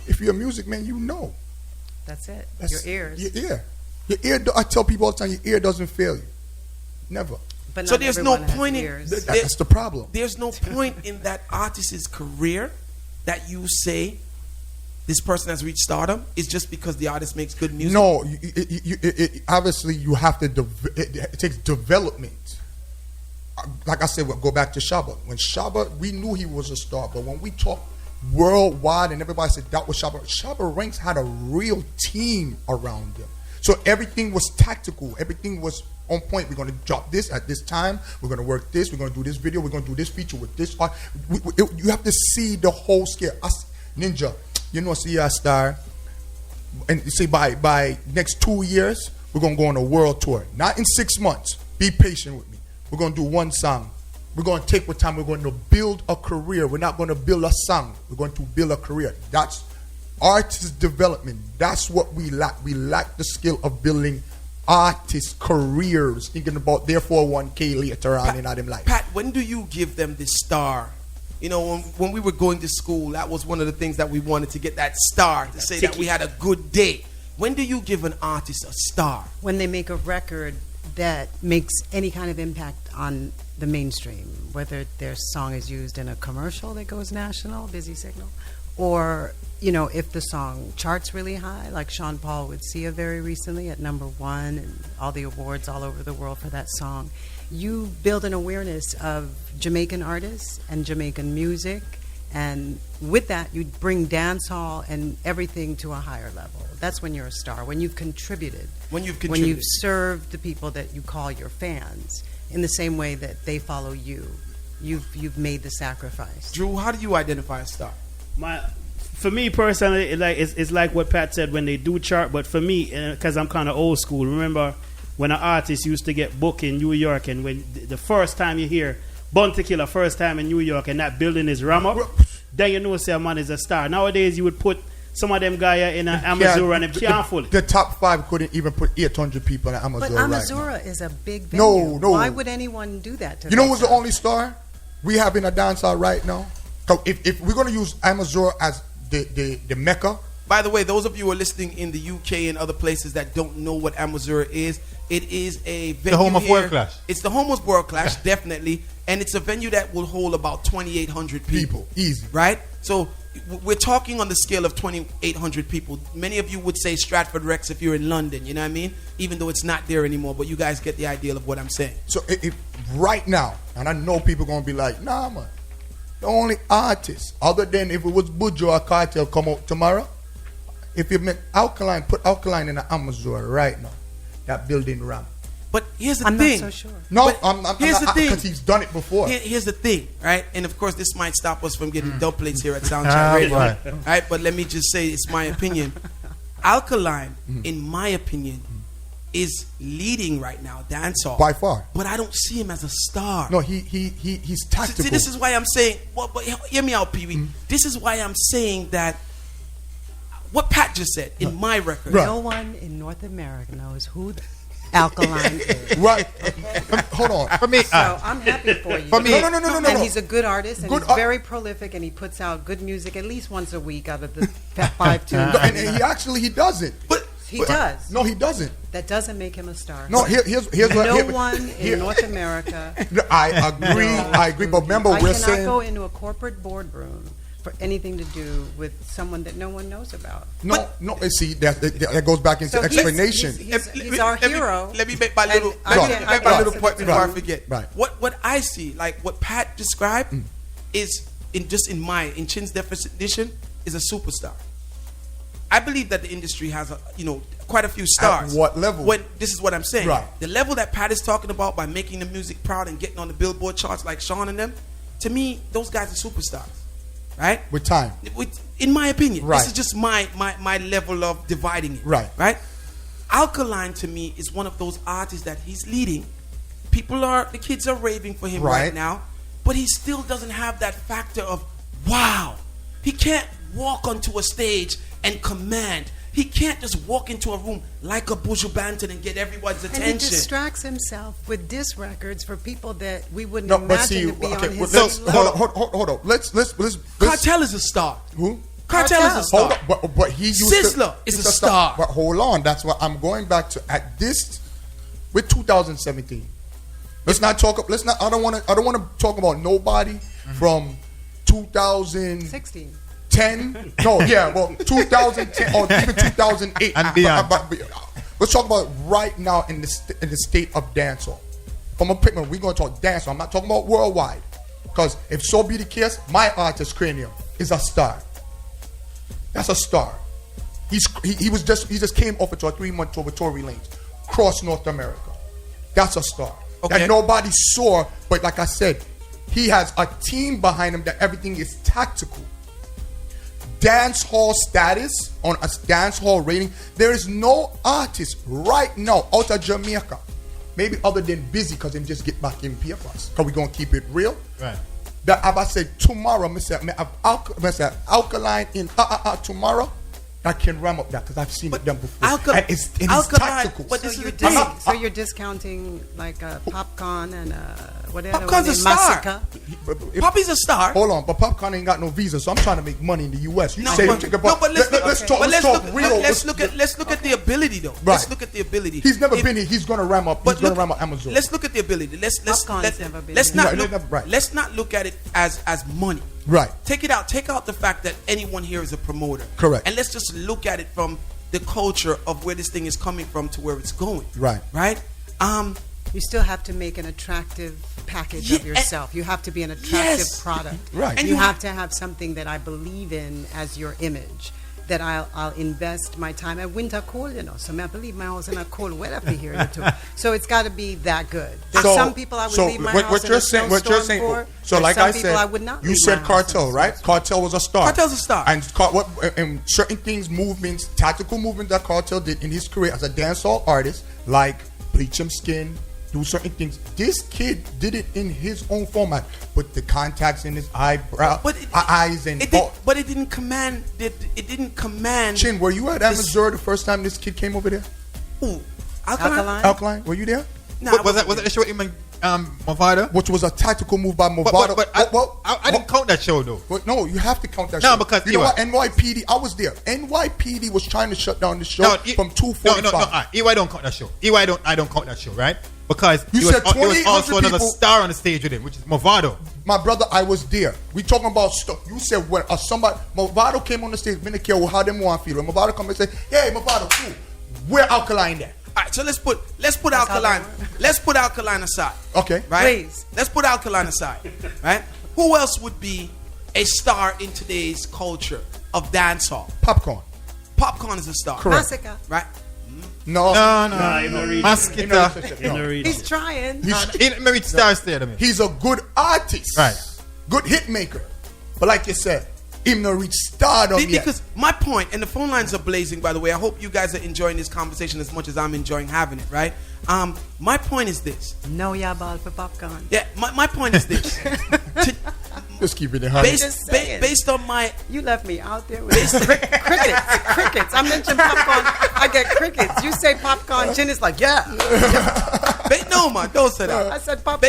If you're a music man, you know. That's it. That's Your ears. Your ear. I tell people all the time, your ear doesn't fail you. Never. But So not there's no everyone has point in ears. That's the problem. There's no point in that artist's career that you say this person has reached stardom. It's just because the artist makes good music. No, obviously you have to. It takes development. Like I said, we'll go back to Shabba. When Shabba, we knew he was a star, but when we talk worldwide and everybody said that was Shabba, Shabba Ranks had a real team around him. So everything was tactical. Everything was on point. We're going to drop this at this time. We're going to work this. We're going to do this video. We're going to do this feature with this art. You have to see the whole scale. Us, Ninja, you know, see our star. And you see, by next 2 years, we're going to go on a world tour. Not in 6 months. Be patient with me. We're going to do one song. We're going to take what time. We're going to build a career. We're not going to build a song. We're going to build a career. That's artist development. That's what we lack. We lack the skill of building artist careers, thinking about their 401k later on in their life. Pat, when do you give them the star? You know, when we were going to school, that was one of the things that we wanted to get, that star, to say that we had a good day. When do you give an artist a star? When they make a record that makes any kind of impact on the mainstream, whether their song is used in a commercial that goes national, Busy Signal, or, you know, if the song charts really high, like Sean Paul with Sia very recently at #1 and all the awards all over the world for that song. You build an awareness of Jamaican artists and Jamaican music, and with that you bring dancehall and everything to a higher level. That's when you're a star, when you've contributed. When you've served the people that you call your fans in the same way that they follow you. You've made the sacrifice. Drew, how do you identify a star? For me personally, it's like what Pat said when they do chart. But for me, because I'm kind of old school, remember when an artist used to get booked in New York, and when the first time you hear Bounty Killer first time in New York and that building is ram up, then you know say a man is a star. Nowadays you would put some of them guys in an Amazura and them can't full it. The top 5 couldn't even put 800 people in Amazura. But Amazura is a big venue. No. Why would anyone do that to You know who's the only star we have in a dancehall right now? So if we're going to use Amazura as the mecca. By the way, those of you who are listening in the UK and other places that don't know what Amazura is, it is a venue. The home of here. World Clash. It's the home of World Clash, definitely. And it's a venue that will hold about 2,800 people. Easy. Right? So we're talking on the scale of 2,800 people. Many of you would say Stratford Rex if you're in London, you know what I mean? Even though it's not there anymore, but you guys get the idea of what I'm saying. So if right now, and I know people are going to be like, nah, man. The only artist, other than if it was Buju or Cartel come out tomorrow, if you make Alkaline, put Alkaline in the Amazura right now, that building ram. But here's the I'm thing. not so sure. No, here's the thing. Because he's done it before. Here's the thing, right? And of course, this might stop us from getting dub plates here at SoundChat Radio. Right? But let me just say, it's my opinion. Alkaline, in my opinion, is leading right now, dancehall. By far. But I don't see him as a star. No, he's tactical. See, this is why I'm saying, well, but hear me out, Pee Wee. This is why I'm saying that what Pat just said in my record. Right. No one in North America knows who Alkaline is. Right. Hold on. For me, So I'm happy for you. For me, No. And he's a good artist, and he's very prolific, and he puts out good music at least once a week out of the 5 tunes. And he doesn't. But He does. No, he doesn't. That doesn't make him a star. No, here's No one in North America. I agree. I agree. But remember, I we're cannot saying go into a corporate boardroom for anything to do with someone that no one knows about. no. See, that goes back into So explanation. He's our hero. Let me make my little, I point before I forget. Right. What I see, like what Pat described, is in Chin's definition, is a superstar. I believe that the industry has quite a few stars. At what level? This is what I'm saying. Right. The level that Pat is talking about by making the music proud and getting on the Billboard charts like Sean and them, to me, those guys are superstars. Right? With time. In my opinion. Right. This is just my level of dividing it. Right. Right? Alkaline to me is one of those artists that he's leading. The kids are raving for him right now, but he still doesn't have that factor of wow. He can't walk onto a stage and command. He can't just walk into a room like a Buju Banton and get everyone's attention. And he distracts himself with diss records for people that we wouldn't imagine to be on his level. Hold on. Let's Cartel is a star. Who? Cartel is a star. Hold on, but he used Sizzler is a star. But hold on, that's what I'm going back to with 2017. Let's not talk. I don't want to talk about nobody from 2016. 10? No, yeah, well, 2010 or even 2008 and beyond. Let's talk about right now in the state of dancehall. From a pick, we're going to talk dancehall. I'm not talking about worldwide, because if so be the case, my artist Cranium is a star. That's a star. He just came off into a 3-month tour with Tory Lanez across North America. That's a star. That nobody saw, but like I said, he has a team behind him that everything is tactical. Dance hall status on a dance hall rating. There is no artist right now out of Jamaica, maybe other than Busy, because they just get back in PFS. Because we're going to keep it real. Right. That if I say tomorrow, I say Alkaline in tomorrow, I can ram up that because I've seen it done before. And it's tactical. But so you're discounting like Popcorn and whatever. Popcorn's a star. Poppy's a star. Hold on, but Popcorn ain't got no visa, so I'm trying to make money in the U.S. Let's look at the ability though. Right. Let's look at the ability. He's never been here. He's going to ram up. He's going to ram up Amazon. Let's look at the ability. Let's not look at it as money. Right. Take it out. Take out the fact that anyone here is a promoter. Correct. And let's just look at it from the culture of where this thing is coming from to where it's going. Right. Right. You still have to make an attractive package of yourself. You have to be an attractive product. Right. And you have to have something that I believe in as your image. That I'll invest my time at winter cold, So I believe my house in a cold weather for here too. So it's got to be that good. There's some people I would leave my house in a snowstorm for. So like I said, you said Cartel, right? Cartel was a star. Cartel's a star. And certain things, movements, tactical movements that Cartel did in his career as a dancehall artist, like bleach him skin, do certain things. This kid did it in his own format. Put the contacts in his eyes and. But it didn't command. It didn't command. Chin, were you at Missouri the first time this kid came over there? Ooh, Alkaline. Were you there? No, was that the show with Movado? Which was a tactical move by Movado. But I didn't count that show though. But no, you have to count that show. No, because you know what? NYPD, I was there. NYPD was trying to shut down the show from 2:45. No. EY don't count that show. I don't count that show, right? Because there was also another star on the stage with him, which is Movado. My brother, I was there. We talking about stuff. You said when Movado came on the stage, we didn't care how them want to feel. When Movado come and say, "Hey, Movado, cool. Where Alkaline there?" All right, so let's put Alkaline. Let's put Alkaline aside. Okay, right? Please. Let's put Alkaline aside, right? Who else would be a star in today's culture of dancehall? Popcorn. Popcorn is a star. Correct. Massacre. Right? No. He's trying. Maybe stars there. He's a good artist. Right. Good hit maker. But like you said, him not reach stardom yet. Because my point, and the phone lines are blazing, by the way. I hope you guys are enjoying this conversation as much as I'm enjoying having it, right? My point is this. No, y'all ball for Popcorn. Yeah, my point is this. Just keep it in honey. Based on my... You left me out there with crickets. I mentioned Popcorn. I get crickets. You say Popcorn, Jen is like, yeah. No, man, don't say that. I said Popcorn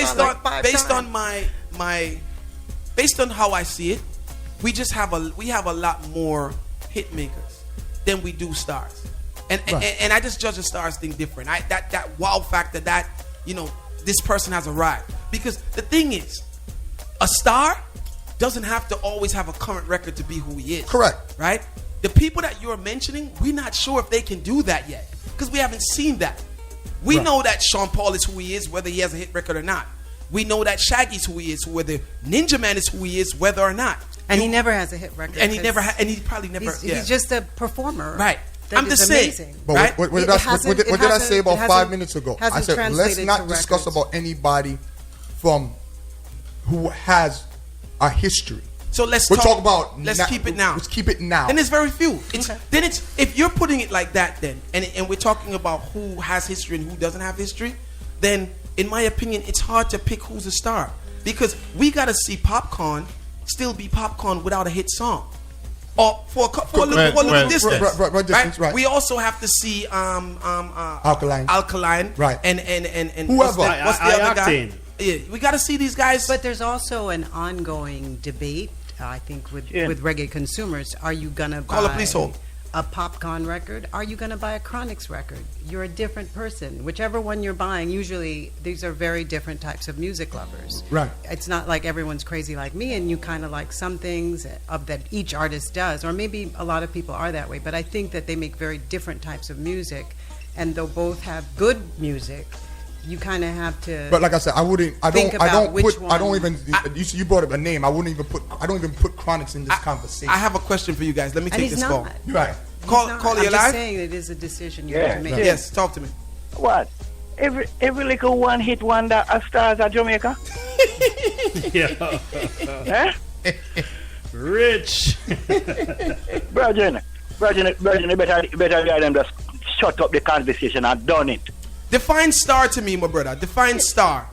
based on how I see it, we have a lot more hit makers than we do stars. And I just judge the stars thing different. That wow factor that, this person has arrived. Because the thing is, a star doesn't have to always have a current record to be who he is. Correct. Right? The people that you're mentioning, we're not sure if they can do that yet. Because we haven't seen that. We know that Sean Paul is who he is, whether he has a hit record or not. We know that Shaggy's who he is, whether Ninja Man is who he is, whether or not. And he never has a hit record. And he probably never. He's just a performer. Right. I'm just saying. But right? what did I say about 5 minutes ago? I said, let's not discuss about anybody from who has a history. So let's talk about. Let's keep it now. Let's keep it now. Then it's very few. Then it's if you're putting it like that, then and we're talking about who has history and who doesn't have history, then in my opinion, it's hard to pick who's a star because we got to see Popcorn still be Popcorn without a hit song. Or for a little distance, right? We also have to see Alkaline, right? And whoever. What's the other guy? Yeah, we got to see these guys. But there's also an ongoing debate, I think, with reggae consumers. Are you gonna buy a Popcorn record? Are you gonna buy a Chronix record? You're a different person. Whichever one you're buying, usually these are very different types of music lovers. Right. It's not like everyone's crazy like me, and you kind of like some things of that each artist does, or maybe a lot of people are that way. But I think that they make very different types of music, and they'll both have good music. You kind of have to. But like I said, you brought up a name. I don't even put Chronix in this conversation. I have a question for you guys. Let me take this call. Right. Call you I'm alive? just saying it is a decision you have to make. Yes, talk to me. What? Every little one hit wonder of stars at Jamaica? Yeah. Eh? Rich. Virgin, you better get them just shut up the conversation and done it. Define star to me, my brother. Define star.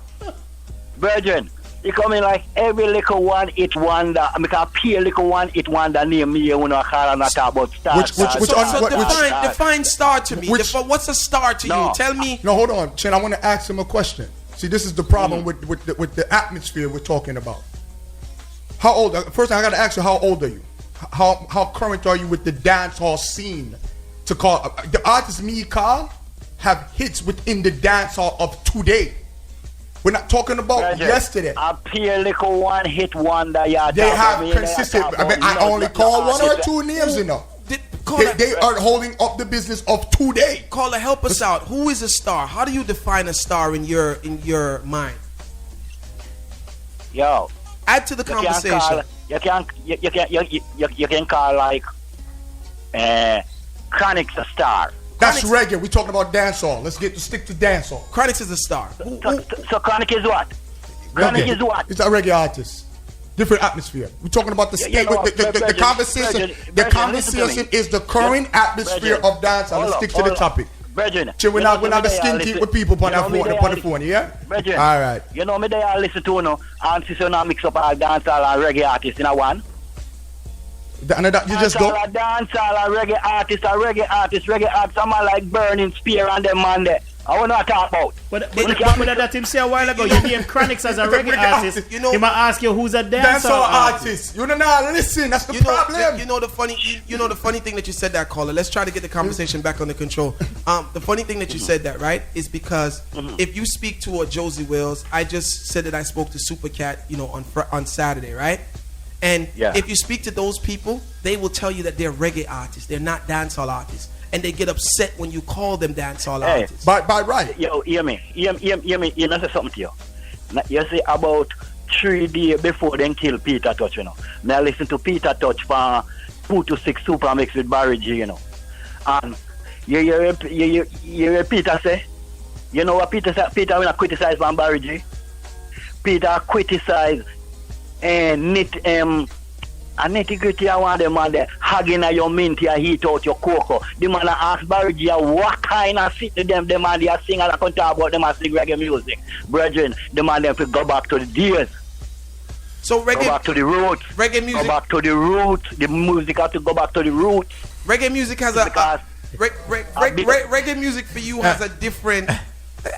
Virgin, you come in like every little one hit wonder. I mean, a little one hit wonder name me. You know, call and not talk about stars. Define star to me. What's a star to you? Tell me. No, hold on, Chen. I want to ask him a question. See, this is the problem with the atmosphere we're talking about. How old? First, I got to ask you, how old are you? How current are you with the dancehall scene? To call the artist me call have hits within the dancehall of today. We're not talking about yesterday. A pure little one hit wonder. They have consistent. I only call one or two names, you know. They are holding up the business of today. Caller, help us out. Who is a star? How do you define a star in your mind? Yo, add to the conversation. You can call like Chronix a star. That's reggae. We're talking about dancehall. Let's stick to dancehall. Chronix is a star. So Chronix is what? Chronix is what? It's a reggae artist. Different atmosphere. We're talking about the state. The conversation. The conversation is the current atmosphere of dancehall. Let's stick to the topic. Virgin, we're not the skin keep with people on the phone, yeah? Virgin, all right. You know me, they listen to and since you mix up all dancehall and reggae artists in a one. You just go dancehall and reggae artists, I'm like Burning Spear and them man there. I want to talk about. But that him say a while ago, you name Chronix as a reggae artist. You know, he might ask you who's a dancehall artist. You don't know. Listen, that's the problem. You know the funny thing that you said that, caller. Let's try to get the conversation back under control. The funny thing that you said that, right, is because if you speak to a Josie Wills, I just said that I spoke to Supercat, on Saturday, right? And if you speak to those people, they will tell you that they're reggae artists. They're not dancehall artists. And they get upset when you call them dancehall artists. By right. Yo, hear me. You know something to you. You see, about 3 days before they kill Peter Touch, Me I listen to Peter Touch for 2 to 6 Super Mix with Barry G, And you hear Peter say, you know what Peter said? Peter will criticize from Barry G. Peter criticize and nitty-gritty. I want them man there hugging at your minty and heat out your cocoa. The man ask Barry G what kind of sit to them man they sing and I can talk about them and sing reggae music. Brethren, the man them go back to the days. So reggae, go back to the roots. Reggae music. Go back to the roots. The music has to go back to the roots. Reggae music has reggae music for you has a different.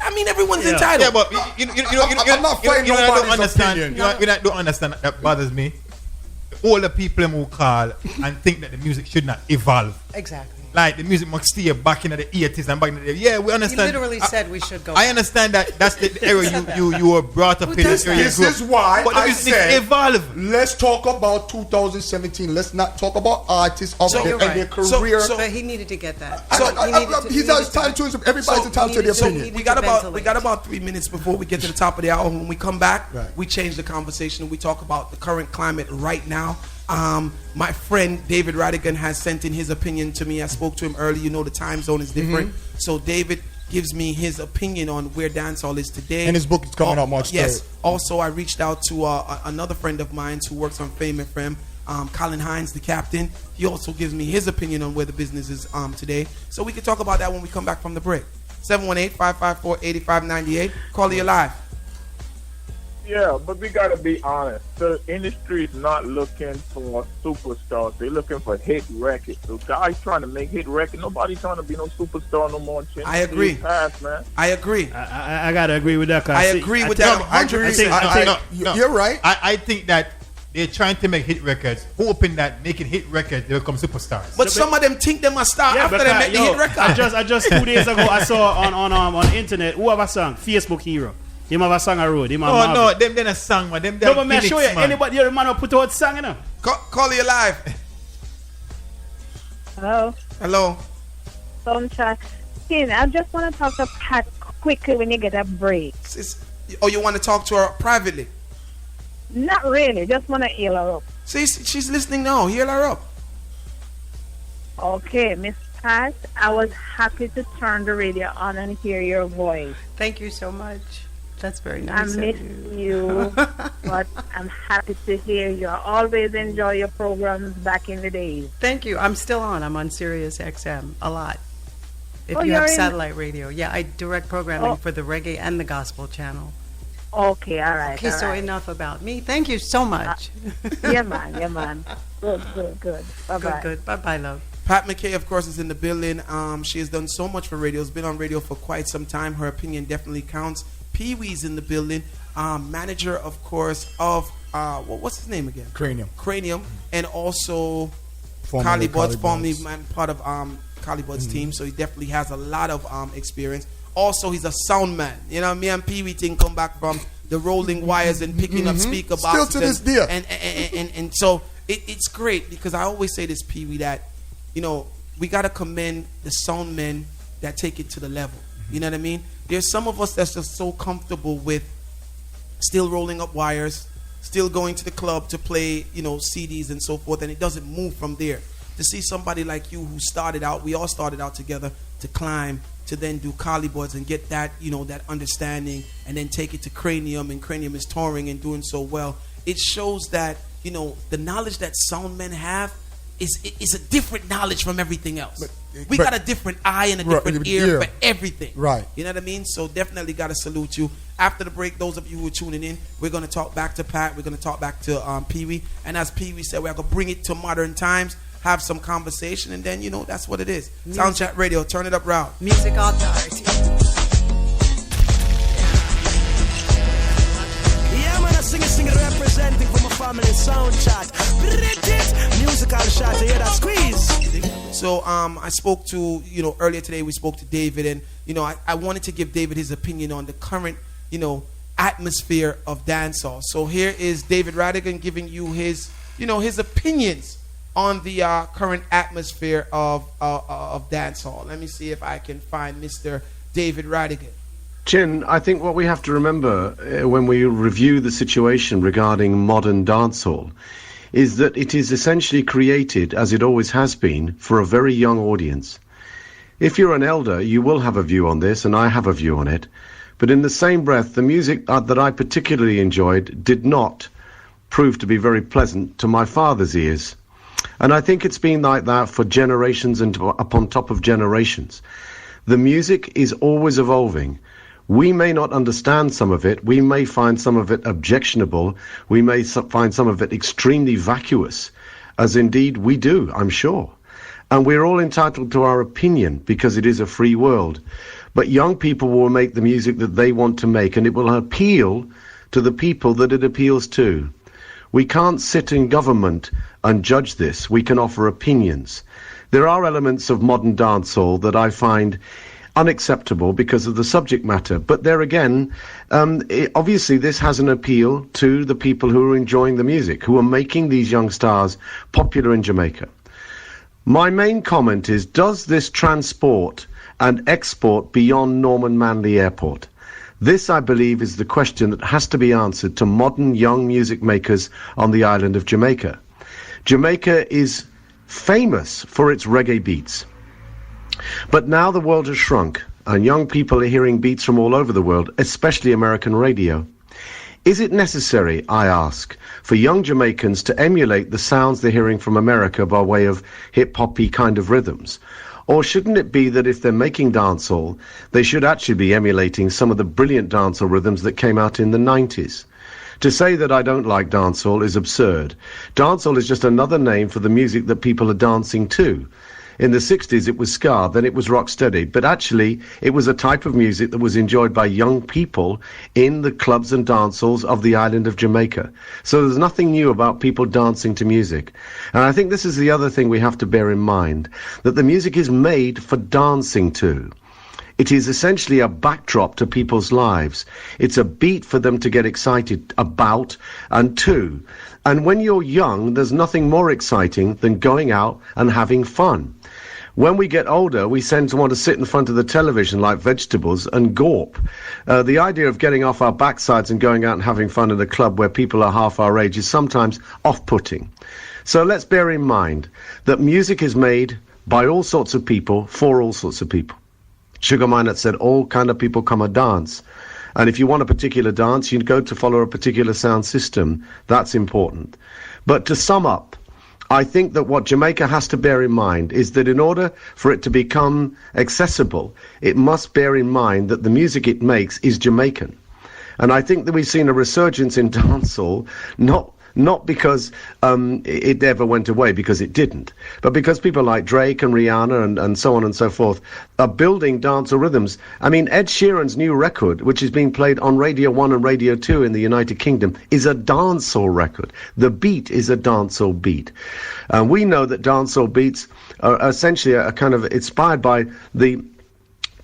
I mean, everyone's entitled. Yeah, but I'm not fighting nobody's opinion. You don't understand. That bothers me. All the people who call and think that the music should not evolve. Exactly. Like the music must stay back in the 80s and back in the day. Yeah, we understand. He literally said we should go. I understand that's the era you were brought up in. This is why I said evolve. Let's talk about 2017. Let's not talk about artists of their career. But he needed to get that. He's entitled to everybody's entitled to their opinion. We got about 3 minutes before we get to the top of the hour. When we come back, we change the conversation and we talk about the current climate right now. My friend David Radigan has sent in his opinion to me. I spoke to him earlier. The time zone is different. So David, gives me his opinion on where dancehall is today. And his book is coming out March 3rd. Yes. Also, I reached out to another friend of mine who works on Fame FM, Colin Hines, the captain. He also gives me his opinion on where the business is today. So we can talk about that when we come back from the break. 718-554-8598. Call you live. Yeah, but we gotta be honest. The industry is not looking for superstars. They're looking for hit records. So guys trying to make hit records. Nobody's trying to be no superstar no more. I agree. Past, man. I agree. I gotta agree with that. I agree with that 100%. You're right. I think that they're trying to make hit records, hoping that making hit records they become superstars. But some of them think they must start after they make the hit record. I just 2 days ago I saw on internet who have a song, Facebook Hero. Him have a song I wrote. No, them then a song, man. Them no, but me show you anybody your man will put out song, you know. Call you live. Hello. Hello. SoundChat. I just want to talk to Pat quickly when you get a break. You want to talk to her privately? Not really. Just want to heal her up. See, she's listening now. Heal her up. Okay, Miss Pat, I was happy to turn the radio on and hear your voice. Thank you so much. That's very nice. I miss you, but I'm happy to hear you. I always enjoy your programs back in the days. Thank you. I'm still on. I'm on Sirius XM a lot. If you you're have satellite radio. Yeah, I direct programming for the reggae and the gospel channel. Okay, all right. Okay, so enough about me. Thank you so much. Yeah, man. Good. Bye-bye. Good. Bye-bye, love. Pat McKay, of course, is in the building. She has done so much for radio. Has been on radio for quite some time. Her opinion definitely counts. Pee Wee's in the building. Manager, of course, of what's his name again? Cranium, and also Carly Buds, formerly part of Carly Buds' team. So he definitely has a lot of experience. Also, he's a sound man. You know, me and Pee Wee thing come back from the rolling wires and picking up speaker boxes. Still to this day. And so it's great because I always say this, Pee Wee, that you know we gotta commend the sound men that take it to the level. You know what I mean? There's some of us that's just so comfortable with still rolling up wires, still going to the club to play, you know, CDs and so forth, and it doesn't move from there. To see somebody like you who started out, we all started out together, to climb, to then do Collie Boards and get that, you know, that understanding, and then take it to Cranium, and Cranium is touring and doing so well. It shows that, you know, the knowledge that sound men have is a different knowledge from everything else. We got a different eye and a different ear for everything. Right. You know what I mean? So definitely got to salute you. After the break, those of you who are tuning in, we're going to talk back to Pat. We're going to talk back to Pee Wee. And as Pee Wee said, we're going to bring it to modern times, have some conversation, and then, you know, that's what it is. SoundChat Radio, turn it up, Route. Music Authority. Yeah, man, I sing it representing for my family. SoundChat. Musical shot, you hear that squeeze? So I spoke to, you know, earlier today we spoke to David, and, you know, I wanted to give David his opinion on the current, you know, atmosphere of dancehall. So here is David Radigan giving you his, you know, his opinions on the current atmosphere of dancehall. Let me see if I can find Mr. David Radigan. Chin, I think what we have to remember when we review the situation regarding modern dancehall is that it is essentially created, as it always has been, for a very young audience. If you're an elder, you will have a view on this, and I have a view on it. But in the same breath, the music that I particularly enjoyed did not prove to be very pleasant to my father's ears. And I think it's been like that for generations and upon top of generations. The music is always evolving. We may not understand some of it. We may find some of it objectionable. We may find some of it extremely vacuous, as indeed we do, I'm sure. And we're all entitled to our opinion because it is a free world. But young people will make the music that they want to make, and it will appeal to the people that it appeals to. We can't sit in government and judge this. We can offer opinions. There are elements of modern dancehall that I find unacceptable because of the subject matter. But there again, obviously this has an appeal to the people who are enjoying the music, who are making these young stars popular in Jamaica. My main comment is, does this transport and export beyond Norman Manley Airport? This, I believe, is the question that has to be answered to modern young music makers on the island of Jamaica. Jamaica is famous for its reggae beats. But now the world has shrunk, and young people are hearing beats from all over the world, especially American radio. Is it necessary, I ask, for young Jamaicans to emulate the sounds they're hearing from America by way of hip-hoppy kind of rhythms? Or shouldn't it be that if they're making dancehall, they should actually be emulating some of the brilliant dancehall rhythms that came out in the 90s? To say that I don't like dancehall is absurd. Dancehall is just another name for the music that people are dancing to. In the 60s it was ska, then it was rocksteady, but actually it was a type of music that was enjoyed by young people in the clubs and dance halls of the island of Jamaica. So there's nothing new about people dancing to music. And I think this is the other thing we have to bear in mind, that the music is made for dancing to. It is essentially a backdrop to people's lives. It's a beat for them to get excited about and to. And when you're young, there's nothing more exciting than going out and having fun. When we get older, we tend to want to sit in front of the television like vegetables and gawp. The idea of getting off our backsides and going out and having fun at a club where people are half our age is sometimes off-putting. So let's bear in mind that music is made by all sorts of people for all sorts of people. Sugar Minott said all kind of people come and dance. And if you want a particular dance, you go to follow a particular sound system. That's important. But to sum up, I think that what Jamaica has to bear in mind is that in order for it to become accessible, it must bear in mind that the music it makes is Jamaican. And I think that we've seen a resurgence in dancehall, not because it ever went away, because it didn't, but because people like Drake and Rihanna and so on and so forth are building dancehall rhythms. I mean, Ed Sheeran's new record, which is being played on Radio 1 and Radio 2 in the United Kingdom, is a dancehall record. The beat is a dancehall beat. We know that dancehall beats are essentially a kind of inspired by the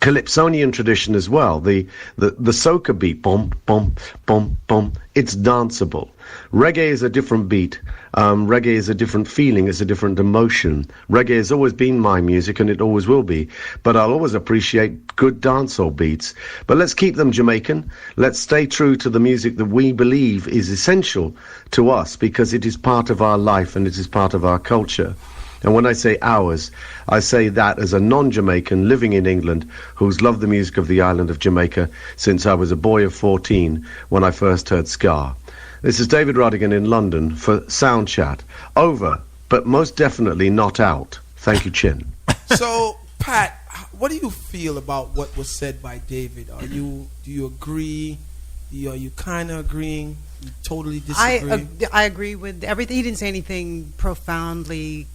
Calypsonian tradition as well, the soca beat, bom, bom, bom, bom. It's danceable. Reggae is a different beat. Reggae is a different feeling. It's a different emotion. Reggae has always been my music, and it always will be. But I'll always appreciate good dancehall beats. But let's keep them Jamaican. Let's stay true to the music that we believe is essential to us, because it is part of our life and it is part of our culture. And when I say ours, I say that as a non-Jamaican living in England who's loved the music of the island of Jamaica since I was a boy of 14 when I first heard ska. This is David Rodigan in London for SoundChat. Over, but most definitely not out. Thank you, Chin. So, Pat, what do you feel about what was said by David? Do you agree? Are you kind of agreeing? You totally disagree? I agree with everything. He didn't say anything profoundly,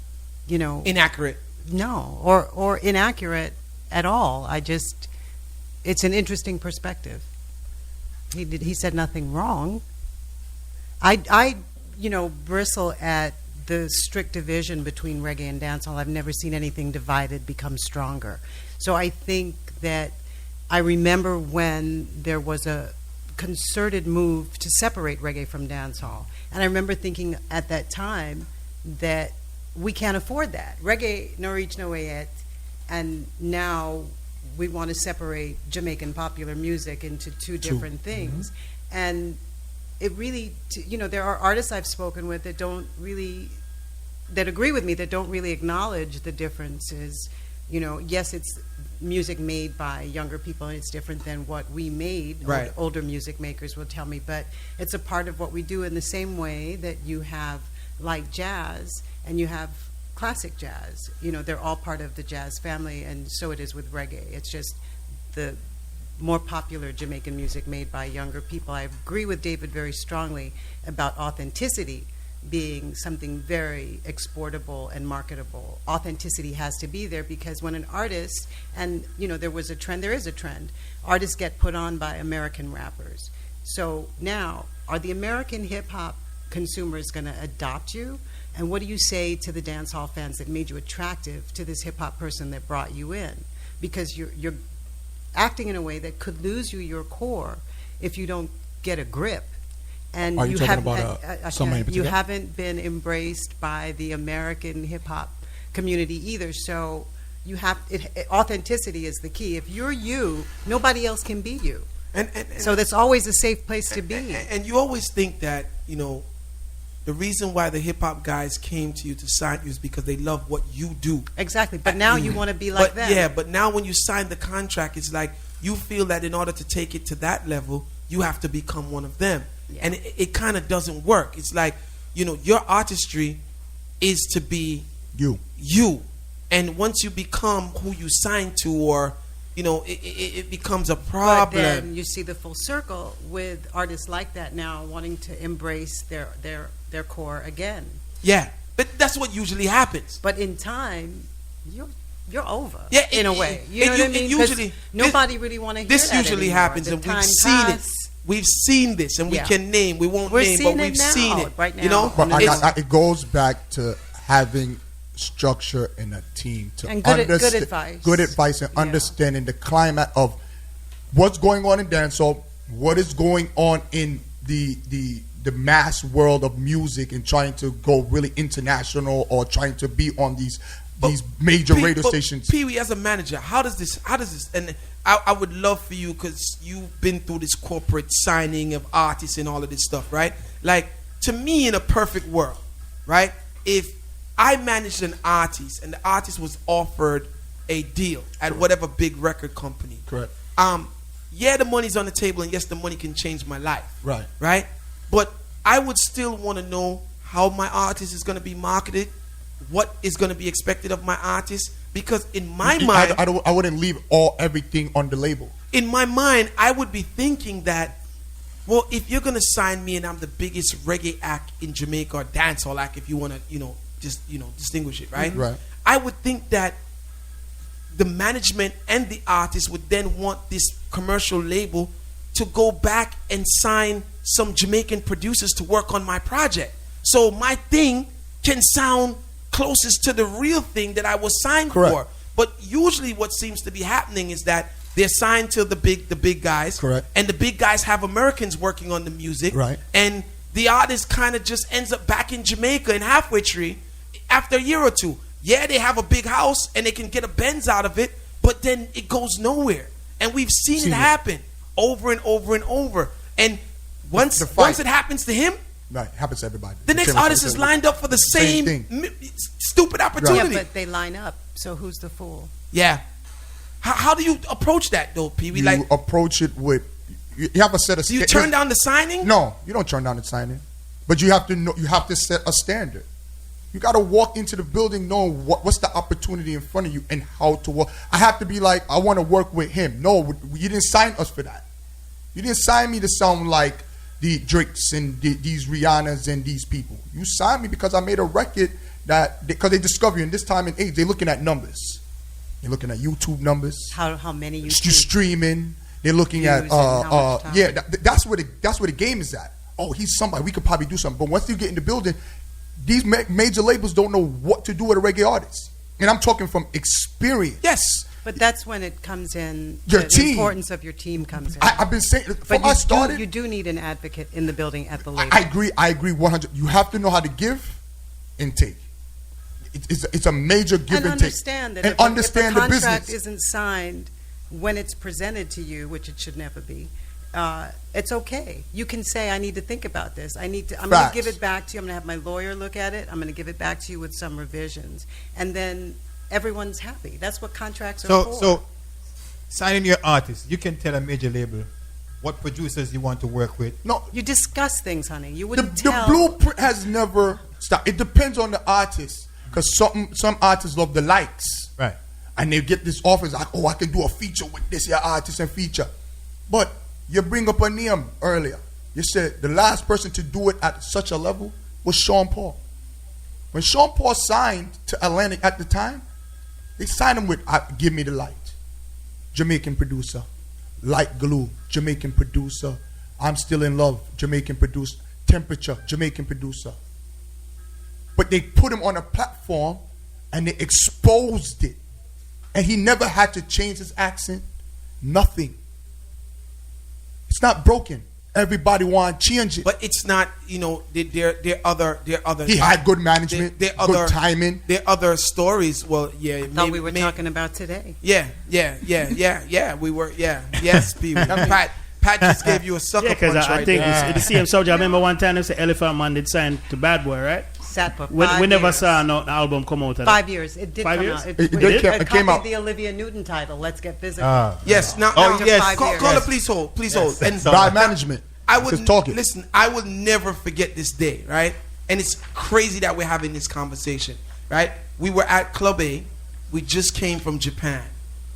inaccurate. No, or inaccurate at all. It's an interesting perspective. He said nothing wrong. I bristle at the strict division between reggae and dancehall. I've never seen anything divided become stronger. So I think that I remember when there was a concerted move to separate reggae from dancehall. And I remember thinking at that time that we can't afford that. Reggae no reach no way yet, and now we want to separate Jamaican popular music into two different things. Mm-hmm. And it really, there are artists I've spoken with that agree with me, that don't really acknowledge the differences. Yes, it's music made by younger people, and it's different than what we made. Right. Older music makers will tell me, but it's a part of what we do, in the same way that you have like jazz and you have classic jazz. They're all part of the jazz family, and so it is with reggae. It's just the more popular Jamaican music made by younger people. I agree with David very strongly about authenticity being something very exportable and marketable. Authenticity has to be there, because when an artist, and there is a trend, artists get put on by American rappers. So now, are the American hip-hop consumers going to adopt you? And what do you say to the dance hall fans that made you attractive to this hip-hop person that brought you in? Because you're acting in a way that could lose you your core if you don't get a grip. And Are you talking about somebody in you particular? haven't been embraced by the American hip-hop community either. So authenticity is the key. If you're you, nobody else can be you. And so that's always a safe place to be. And you always think that, the reason why the hip hop guys came to you to sign you is because they love what you do. Exactly. But now you want to be like them. Yeah, but now when you sign the contract, it's like you feel that in order to take it to that level, you have to become one of them. Yeah. And it kind of doesn't work. It's like, you know, your artistry is to be you. And once you become who you signed to, or, you know, it becomes a problem. But then you see the full circle with artists like that now wanting to embrace their core again. Yeah, but that's what usually happens. But in time, you're over. Yeah, in a way. You know what I mean? Usually, nobody really want to hear this that usually anymore. happens, The and we've time seen pass. it. We've seen this, and we can name. We won't We're name, but we've now, seen it. right now. You know, but it goes back to having structure in a team to and good advice and understanding the climate of what's going on in dancehall, what is going on in the mass world of music, and trying to go really international, or trying to be on these major radio stations. Pee-wee, as a manager, how does this, and I would love for you, because you've been through this corporate signing of artists and all of this stuff, right? Like, to me, in a perfect world, right, if I managed an artist and the artist was offered a deal at whatever big record company. Correct. Yeah, the money's on the table, and yes, the money can change my life. Right. Right? But I would still want to know how my artist is going to be marketed, what is going to be expected of my artist, because in my mind, I wouldn't leave everything on the label. In my mind, I would be thinking that, well, if you're going to sign me and I'm the biggest reggae act in Jamaica, or dancehall act, if you want to, distinguish it, right? Right. I would think that the management and the artist would then want this commercial label to go back and sign some Jamaican producers to work on my project, so my thing can sound closest to the real thing that I was signed for. But usually what seems to be happening is that they're signed to the big guys. Correct. And the big guys have Americans working on the music. Right. And the artist kind of just ends up back in Jamaica in Halfway Tree after a year or two. Yeah, they have a big house and they can get a Benz out of it, but then it goes nowhere. And we've seen it happen over and over and over. And once it happens to him, right, it happens to everybody. The next artist is lined up for the same stupid opportunity. Yeah, but they line up. So who's the fool? Yeah. How do you approach that though, Pee Wee? You approach it with, you have a set of. Do you turn down the signing? No, you don't turn down the signing, but you have to know. You have to set a standard. You got to walk into the building knowing what's the opportunity in front of you and how to work. I have to be like, I want to work with him. No, you didn't sign us for that. You didn't sign me to sound like the Drakes and these Rihannas and these people. You signed me because I made a record because they discover you in this time and age. They're looking at numbers. They're looking at YouTube numbers. How many you streaming? They're looking at that's where the game is at. Oh, he's somebody. We could probably do something. But once you get in the building, these major labels don't know what to do with a reggae artist. And I'm talking from experience. Yes. But that's when it comes in. Your the team. importance of your team comes in. I've been saying from I started. You do need an advocate in the building at the label. I agree 100. You have to know how to give and take. It's a major give and take. That and understand if the business. If the contract isn't signed when it's presented to you, which it should never be, it's okay. You can say, I need to think about this. I'm going to give it back to you. I'm going to have my lawyer look at it. I'm going to give it back to you with some revisions. And then everyone's happy. That's what contracts are for. So, signing your artist, you can tell a major label what producers you want to work with. No, you discuss things, honey. You wouldn't tell. The blueprint has never stopped. It depends on the artist, because some artists love the likes, right? And they get this offers like, oh, I can do a feature with this artist and feature. But you bring up a name earlier. You said the last person to do it at such a level was Sean Paul. When Sean Paul signed to Atlantic at the time, they signed him with Give Me the Light, Jamaican producer. Light Glue, Jamaican producer. I'm Still in Love, Jamaican producer. Temperature, Jamaican producer. But they put him on a platform and they exposed it. And he never had to change his accent. Nothing. It's not broken. Everybody want to change it. But it's not, there other. He had good management, good timing. There are other stories. Well, yeah. I thought we were talking about today. Yeah. We were, yes, Pee-wee. Pat just gave you a sucker because punch I right think there. it's the same subject. I remember one time they said Elephant Man did sign to Bad Boy, right? Sat for We 5 never years. saw an album come out of 5 years. It did 5 come years? out. It came out. the Olivia Newton title, Let's Get Physical. Yes. Now, After yes. 5 years. Caller, please hold. Please hold. And Bad management. I would Just talking. listen. I will never forget this day, right? And it's crazy that we're having this conversation, right? We were at Club A. We just came from Japan,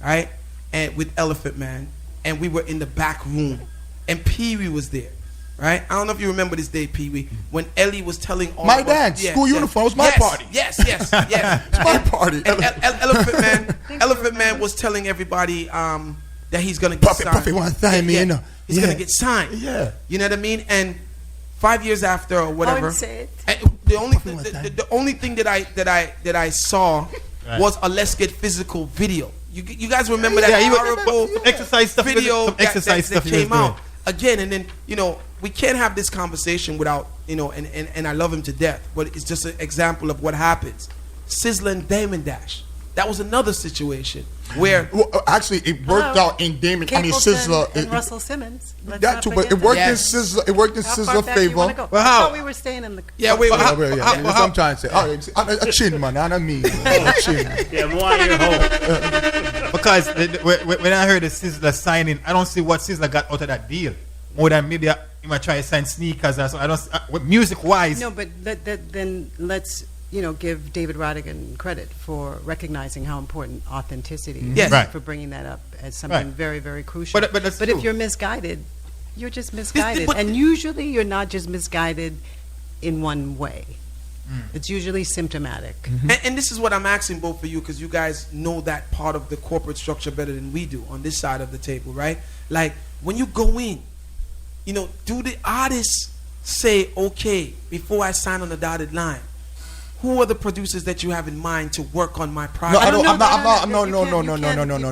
right? And with Elephant Man, and we were in the back room, and Pee Wee was there, right? I don't know if you remember this day, Pee Wee, when Ellie was telling all My of us- dance, Yes, school yes. uniform, it was my Yes, party. Yes, yes, yes. It's my party. And Elephant Man was telling everybody that he's gonna get signed. Puffy want to sign me, you know. He's gonna get signed. Yeah. You know what I mean? And 5 years after or whatever, say it. and the only thing that I saw was a Let's Get Physical video. You guys remember that horrible exercise stuff video some exercise that stuff he was came out again? And then we can't have this conversation without and I love him to death, but it's just an example of what happens. Sizzler and Diamond Dash. That was another situation where actually it worked out in Damon. I mean, Capleton Sizzler and Russell Simmons. Let's that not too, but forget it worked that. in Sizzler. It worked in How far Sizzler back do you favor. wanna go? Well, I how? thought we were staying in the. wait. That's what I'm trying to say. A chin, man, not a me. A chin. Yeah, more your home. Because when I heard the Sizzler signing, I don't see what Sizzler got out of that deal. More than maybe he might try to sign sneakers or so. I don't. Music wise. No, but then let's give David Rodigan credit for recognizing how important authenticity is. Yes. Right. For bringing that up as something Right. very, very crucial. But that's if true. you're misguided, you're just misguided, but- and usually you're not just misguided in one way. It's usually symptomatic. and this is what I'm asking both of you, because you guys know that part of the corporate structure better than we do on this side of the table, right? Like when you go in, do the artists say, okay, before I sign on the dotted line, who are the producers that you have in mind to work on my project? I don't- I'm not- No, no.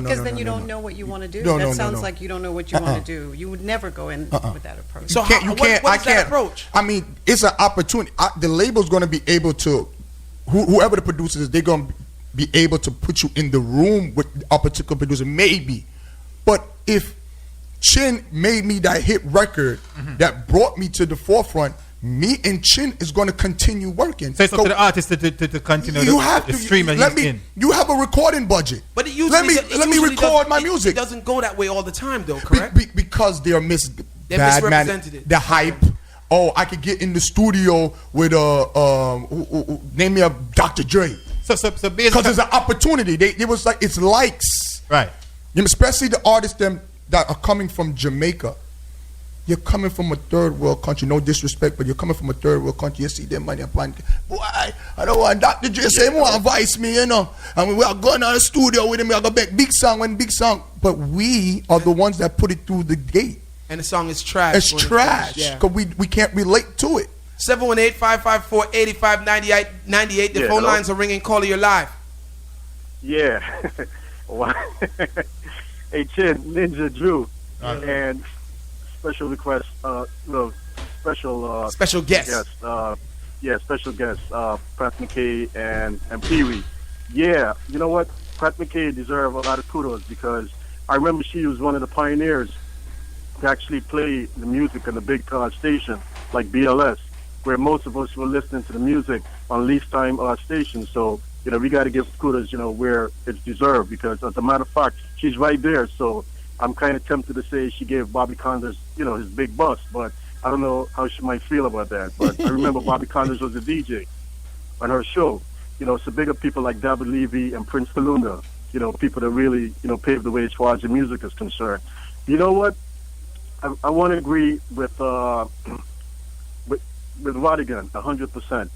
Because then you don't know what you want to do. No, That no, sounds no. like you don't know what you want to do. You would never go in with that approach. So what is that approach? I mean, it's an opportunity. The label's going to be able to, whoever the producer is, they're going to be able to put you in the room with a particular producer, maybe. But if Chin made me that hit record that brought me to the forefront, me and Chin is going to continue working. So it's up to the artist to continue You have the to stream that let he's me. in. You have a recording budget. But it usually let me record my music. It doesn't go that way all the time, though, correct? Because they're They're misrepresented. The hype. Oh, I could get in the studio with name me a Dr. Dre. So basically, Because it's an opportunity. It was like it's likes. right. Especially the artists that are coming from Jamaica. You're coming from a third world country. No disrespect, but you're coming from a third world country. You see them money applying. Boy, I don't want Dr. Dre say more advice me, I mean, we are going to the studio with him. We are going to make big song. But we are the ones that put it through the gate. And the song is trash. It's trash. Yeah. Because we can't relate to it. 718-554-8598. The Yeah, phone hello? lines are ringing. Caller, you're live. Yeah. Wow. Hey, Chin, Ninja Drew, and special request, Special guest. Special guest, Pat McKay and Pee Wee. Yeah, you know what? Pat McKay deserves a lot of kudos because I remember she was one of the pioneers to actually play the music on the big station like BLS, where most of us were listening to the music on least time stations. So, we got to give kudos, where it's deserved because as a matter of fact, she's right there. So I'm kind of tempted to say she gave Bobby Condors, his big bust, but I don't know how she might feel about that. But I remember Bobby Condors was a DJ on her show. So bigger people like David Levy and Prince Kalunda, people that really, paved the way as far as the music is concerned. You know what? I want to agree with Rodigan 100%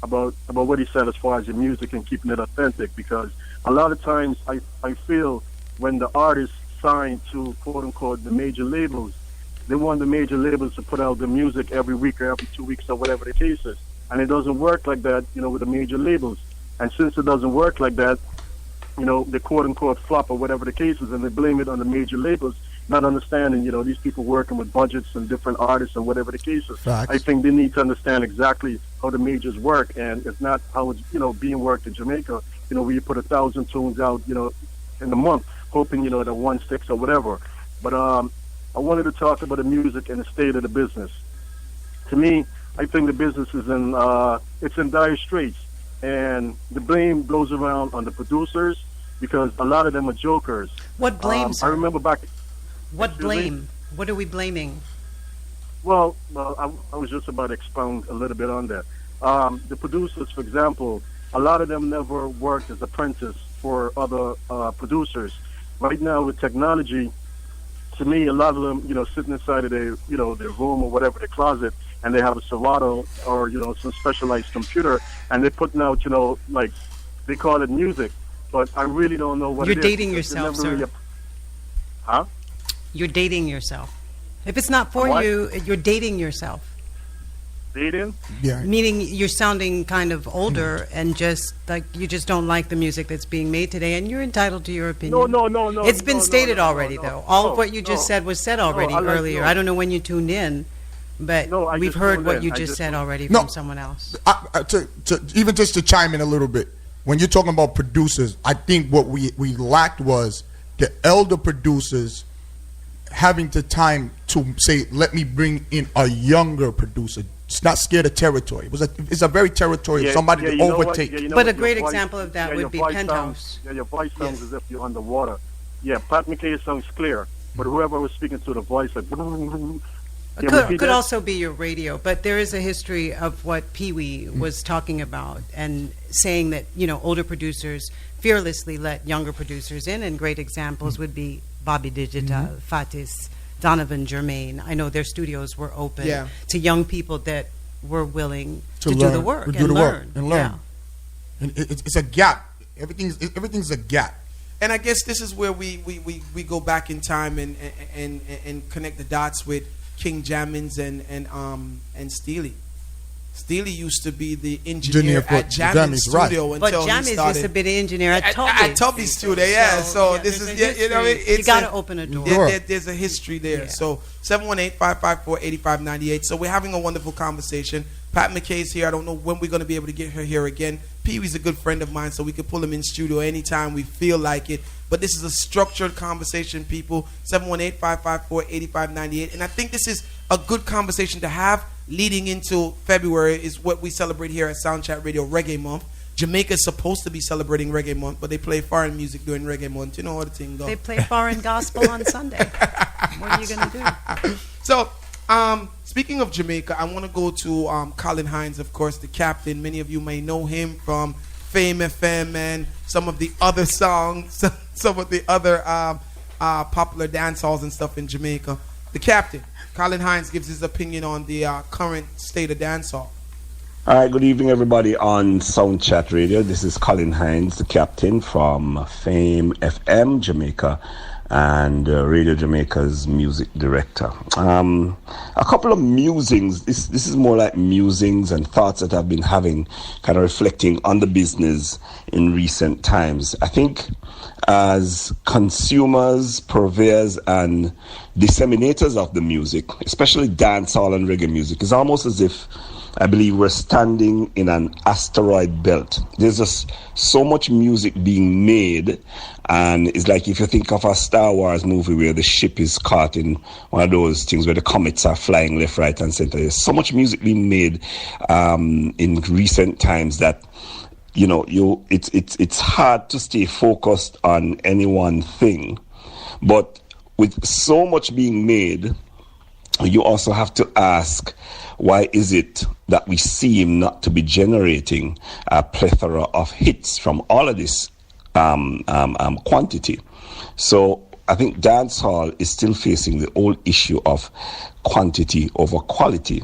about what he said as far as the music and keeping it authentic, because a lot of times I feel when the artists sign to quote unquote the major labels, they want the major labels to put out the music every week or every 2 weeks or whatever the case is, and it doesn't work like that, with the major labels. And since it doesn't work like that, they quote unquote flop or whatever the case is, and they blame it on the major labels, not understanding, these people working with budgets and different artists and whatever the case is. Facts. I think they need to understand exactly how the majors work, and it's not how it's, being worked in Jamaica, where you put 1,000 tunes out, in a month, hoping, that one sticks or whatever. But I wanted to talk about the music and the state of the business. To me, I think the business is it's in dire straits, and the blame goes around on the producers because a lot of them are jokers. What blame, I remember back. What blame? What are we blaming? Well, I was just about to expound a little bit on that. The producers, for example, a lot of them never worked as apprentices for other producers. Right now with technology, to me, a lot of them, sitting inside of their room or whatever, their closet, and they have a Serato or, some specialized computer, and they're putting out, like, they call it music, but I really don't know what You're it is. dating yourself, sir. Huh? You're dating yourself. If it's not for you, you're dating yourself. Dating? Yeah. Meaning you're sounding kind of older and just like you just don't like the music that's being made today, and you're entitled to your opinion. No. It's been stated already, though. All of what you just said was said already earlier. I don't know when you tuned in, but we've heard what you just said already from someone else. Even just to chime in a little bit, when you're talking about producers, I think what we lacked was the elder producers having the time to say, let me bring in a younger producer. It's not scared of territory. It's a very territory of somebody to overtake. But a great example of that would be Penthouse. Your voice sounds as if you're underwater. Yeah, Pat McKay sounds clear, but whoever was speaking to the voice, like... Could also be your radio, but there is a history of what Pee Wee was talking about and saying that, older producers fearlessly let younger producers in, and great examples would be Bobby Digital, Fatis, Donovan Germain. I know their studios were open to young people that were willing to do the work and learn. Yeah. And it's a gap. Everything's a gap. And I guess this is where we go back in time and connect the dots with King Jammins and Steely. Steely used to be the engineer at Jammins Studio until but Jammins used to be the engineer at Tubby's Studio. Yeah, so this is you got to open a door. There's a history there. Yeah. So 718-554-8598. So we're having a wonderful conversation. Pat McKay's here. I don't know when we're going to be able to get her here again. Pee Wee's a good friend of mine, so we could pull him in studio anytime we feel like it. But this is a structured conversation, people. 718-554-8598. And I think this is a good conversation to have leading into February is what we celebrate here at SoundChat Radio, Reggae Month. Jamaica is supposed to be celebrating Reggae Month, but they play foreign music during Reggae Month. You know how the thing goes. They play foreign gospel on Sunday. What are you going to do? So, speaking of Jamaica, I want to go to Colin Hines, of course, the captain. Many of you may know him from Fame FM and some of the other songs, some of the other popular dance halls and stuff in Jamaica. The captain, Colin Hines, gives his opinion on the current state of dancehall. All right, good evening, everybody on SoundChat Radio. This is Colin Hines, the captain from Fame FM, Jamaica, and Radio Jamaica's music director. A couple of musings. This is more like musings and thoughts that I've been having, kind of reflecting on the business in recent times. I think as consumers, purveyors, and disseminators of the music, especially dancehall and reggae music, it's almost as if I believe we're standing in an asteroid belt. There's just so much music being made, and it's like if you think of a Star Wars movie where the ship is caught in one of those things where the comets are flying left, right, and center. There's so much music being made in recent times that it's hard to stay focused on any one thing. But with so much being made, you also have to ask, why is it that we seem not to be generating a plethora of hits from all of this quantity? So I think dancehall is still facing the old issue of quantity over quality.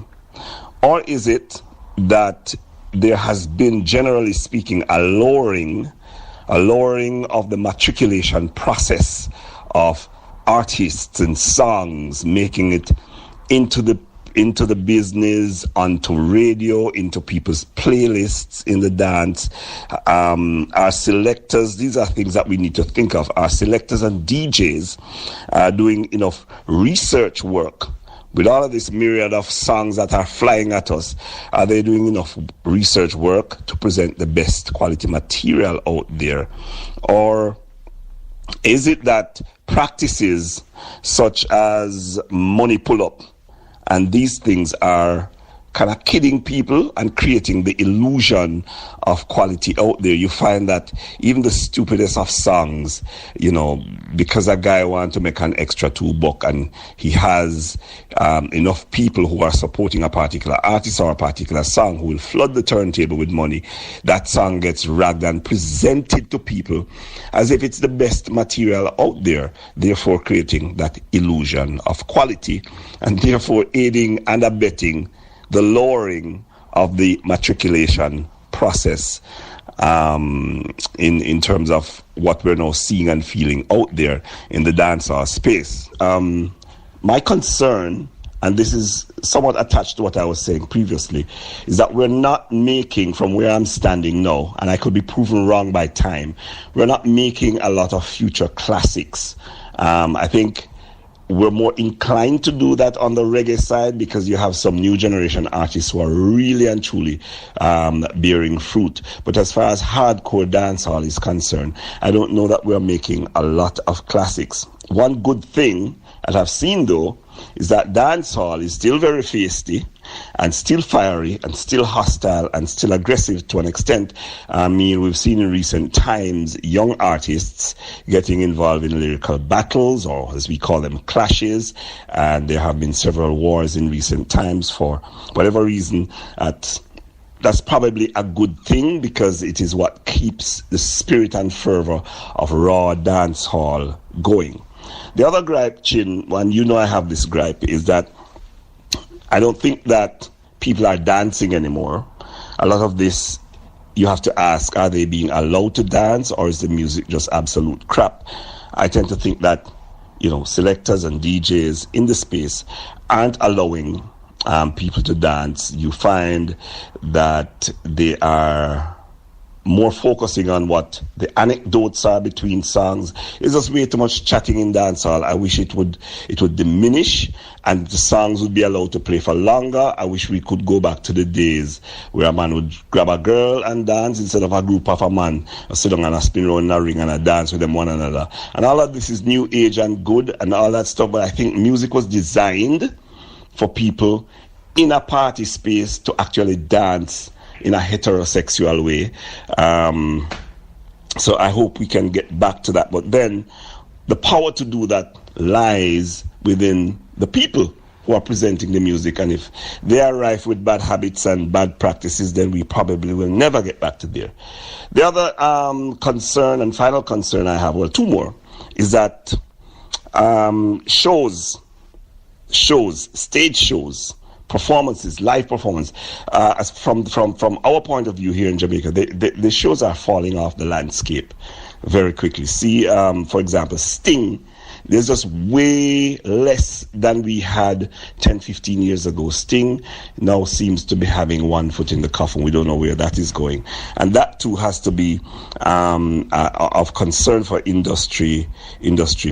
Or is it that there has been, generally speaking, a lowering of the matriculation process of artists and songs, making it into the business, onto radio, into people's playlists in the dance. Our selectors, these are things that we need to think of. Our selectors and DJs are doing enough research work. With all of this myriad of songs that are flying at us, are they doing enough research work to present the best quality material out there? Or Is it that practices such as money pull-up and these things are kind of kidding people and creating the illusion of quality out there? You find that even the stupidest of songs, because a guy wants to make an extra $2 and he has enough people who are supporting a particular artist or a particular song who will flood the turntable with money, that song gets ragged and presented to people as if it's the best material out there, therefore creating that illusion of quality and therefore aiding and abetting the lowering of the matriculation process in terms of what we're now seeing and feeling out there in the dancehall space. My concern, and this is somewhat attached to what I was saying previously, is that we're not making, from where I'm standing now, and I could be proven wrong by time, we're not making a lot of future classics. I think we're more inclined to do that on the reggae side because you have some new generation artists who are really and truly bearing fruit. But as far as hardcore dancehall is concerned, I don't know that we're making a lot of classics. One good thing that I've seen, though, is that dancehall is still very feisty and still fiery and still hostile and still aggressive to an extent. I mean, we've seen in recent times young artists getting involved in lyrical battles, or as we call them, clashes, and there have been several wars in recent times for whatever reason. That's probably a good thing because it is what keeps the spirit and fervor of raw dancehall going. The other gripe, Chin, and you know I have this gripe, is that I don't think that people are dancing anymore. A lot of this, you have to ask, are they being allowed to dance or is the music just absolute crap? I tend to think that, selectors and DJs in the space aren't allowing people to dance. You find that they are more focusing on what the anecdotes are between songs. It's just way too much chatting in dancehall. I wish it would diminish and the songs would be allowed to play for longer. I wish we could go back to the days where a man would grab a girl and dance instead of a group of a man sit down and a spin around in a ring and a dance with them one another. And all of this is new age and good and all that stuff, but I think music was designed for people in a party space to actually dance in a heterosexual way. So I hope we can get back to that. But then the power to do that lies within the people who are presenting the music. And if they are rife with bad habits and bad practices, then we probably will never get back to there. The other concern and final concern I have, well, two more, is that stage shows, performances, live performance, as from our point of view here in Jamaica, the shows are falling off the landscape very quickly. See, for example, Sting, there's just way less than we had 10, 15 years ago. Sting now seems to be having one foot in the coffin. We don't know where that is going. And that too has to be of concern for industry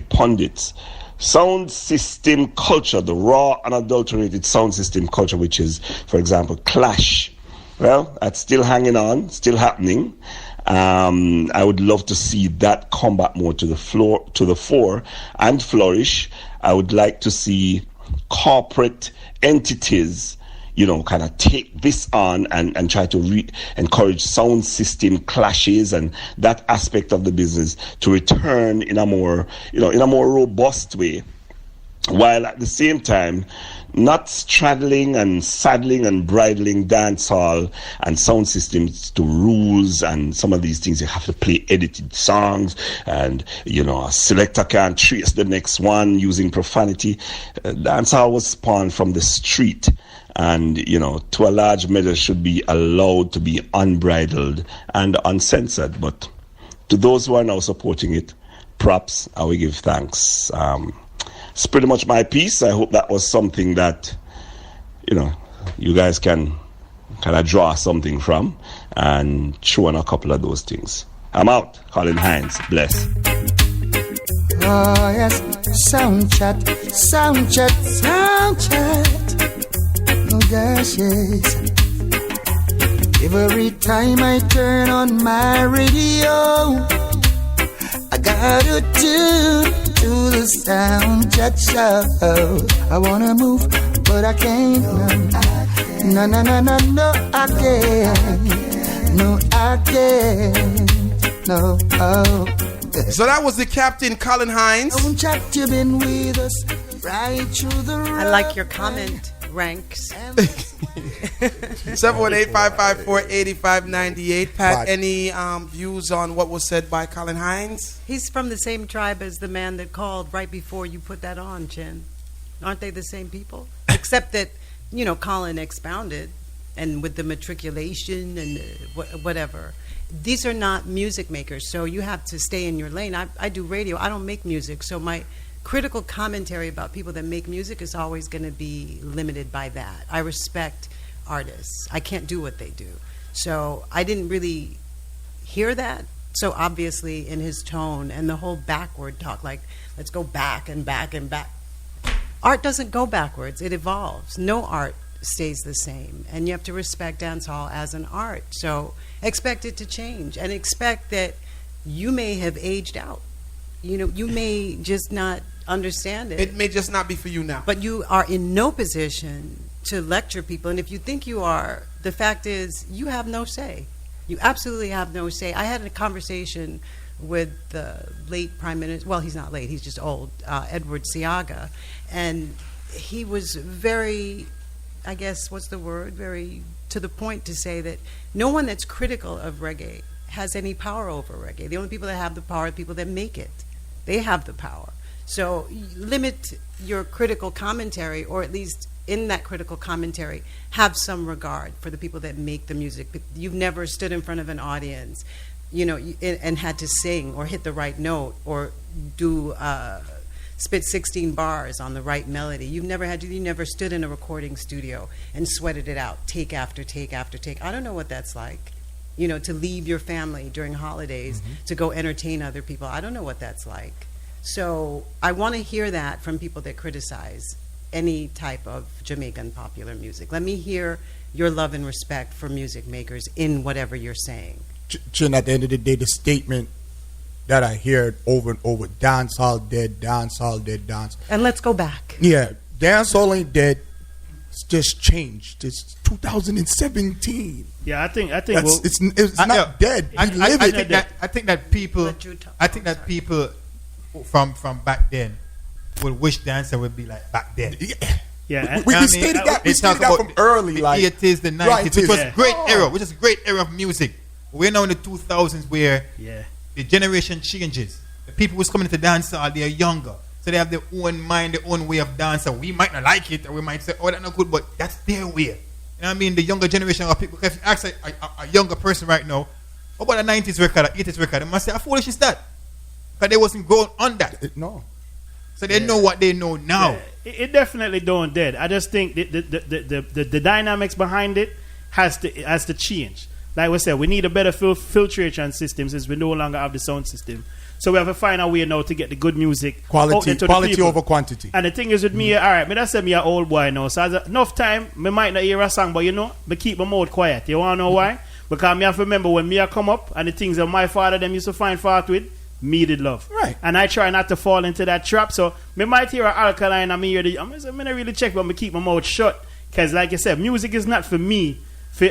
pundits. Sound system culture, the raw, unadulterated sound system culture, which is, for example, Clash. Well, that's still hanging on, still happening. I would love to see that come back more to the fore and flourish. I would like to see corporate entities, kind of take this on and try to encourage sound system clashes and that aspect of the business to return in a more robust way, while at the same time not straddling and saddling and bridling dancehall and sound systems to rules and some of these things. You have to play edited songs and, a selector can't trace the next one using profanity. Dancehall was spawned from the street and, to a large measure should be allowed to be unbridled and uncensored. But to those who are now supporting it, props, I will give thanks. It's pretty much my piece. I hope that was something that, you guys can kind of draw something from and chew on a couple of those things. I'm out. Colin Hines. Bless. Oh, yes. SoundChat. Oh, gosh, yes. Every time I turn on my radio, I gotta tune to the SoundChat show. I wanna move, but I can't. No, no, no, no, no, I can't. No, I can't. No, oh. So that was the Captain Colin Hines. SoundChat, you've been with us right through the road. I like your comment, Ranks. 718-554-8598. Pat, any views on what was said by Colin Hines? He's from the same tribe as the man that called right before you put that on, Chin. Aren't they the same people? Except that, you know, Colin expounded, and with the matriculation and whatever. These are not music makers, so you have to stay in your lane. I do radio. I don't make music, so my critical commentary about people that make music is always going to be limited by that. I respect artists. I can't do what they do. So I didn't really hear that. So obviously in his tone and the whole backward talk, like, let's go back and back and back. Art doesn't go backwards. It evolves. No art stays the same. And you have to respect dancehall as an art. So expect it to change and expect that you may have aged out. You know, you may just not understand it. It may just not be for you now. But you are in no position to lecture people. And if you think you are, the fact is you have no say. You absolutely have no say. I had a conversation with the late Prime Minister, well, he's not late, he's just old, Edward Seaga. And he was very, I guess, what's the word, very to the point to say that no one that's critical of reggae has any power over reggae. The only people that have the power are the people that make it. They have the power. So limit your critical commentary, or at least in that critical commentary, have some regard for the people that make the music. You've never stood in front of an audience, you know, and had to sing or hit the right note or do spit 16 bars on the right melody. You never stood in a recording studio and sweated it out, take after take after take. I don't know what that's like. You know, to leave your family during holidays to go entertain other people. I don't know what that's like. So I want to hear that from people that criticize any type of Jamaican popular music. Let me hear your love and respect for music makers in whatever you're saying. Chin, at the end of the day, the statement that I heard over and over, dancehall dead, dancehall dead, dance. And let's go back. Yeah, dancehall ain't dead. It's just changed. It's 2017. Yeah, I think it's not dead. I think that people from back then would wish dancehall would be like back then. Yeah, we stated that from early, the like 80s, the 90s, right, which was great era, which is a great era of music. We're now in the 2000s where the generation changes. The people who's coming to dancehall, they are younger, so they have their own mind, their own way of dancing. We might not like it, or we might say, "Oh, that's not good," but that's their way. You know what I mean? The younger generation of people. If you ask a younger person right now, what about a 90s record, an 80s record, they must say, "How foolish is that?" Because they wasn't grown on that. No. So they know what they know now. Yeah, it definitely don't dead. I just think the dynamics behind it has to change. Like we said, we need a better filtration system since we no longer have the sound system. So we have to find a way now to get the good music quality the over quantity. And the thing is with me, all right, me that say me an old boy now. So enough time, me might not hear a song, but you know, me keep my mouth quiet. You want to know why? Because me have to remember when me a come up and the things that my father them used to find fault with, me did love. Right. And I try not to fall into that trap. So me might hear an alkaline and me hear I'm not really check, but me keep my mouth shut. Because like I said, music is not for me for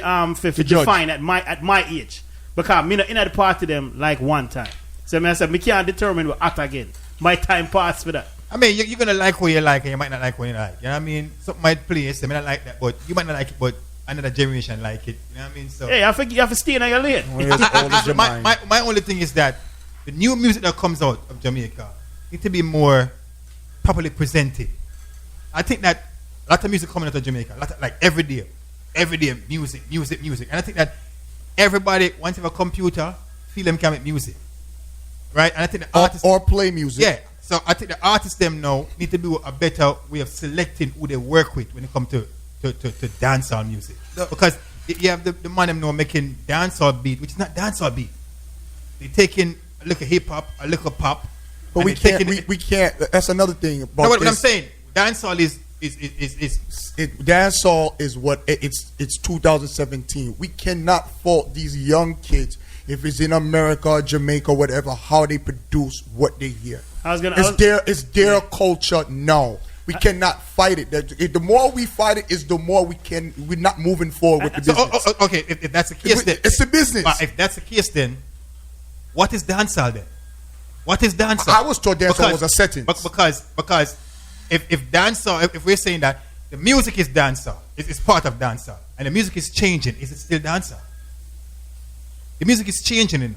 define at my age. Because me not in the party them like one time. So I said, me can't determine what act again. My time passed for that. I mean, you're going to like what you like and you might not like what you like. You know what I mean? Something might play, so I may not like that, but you might not like it, but another generation like it. You know what I mean? So hey, you have to stay in your lane. My only thing is that the new music that comes out of Jamaica need to be more properly presented. I think that a lot of music coming out of Jamaica, like every day music. And I think that everybody, once you have a computer, feel them can make music. Right? And I think the artists or play music. Yeah. So I think the artists them now need to do a better way of selecting who they work with when it comes to dancehall music. Because you have the man them now making dancehall beat, which is not dancehall beat. They're taking a little hip hop, a little pop. But we can't. That's another thing about what I'm saying. Dancehall is dancehall is what it's 2017. We cannot fault these young kids. if it's in America, Jamaica, whatever, how they produce what they hear. It's their culture now. We cannot fight it. The more we fight it, is the more we're not moving forward with the business. Okay, if that's the case, then it's a business. But if that's the case, then what is dancehall then? What is dancehall? I was told dancehall was a setting. Because if dancehall, if we're saying that the music is dancehall, it's part of dancehall, and the music is changing, is it still dancehall? The music is changing.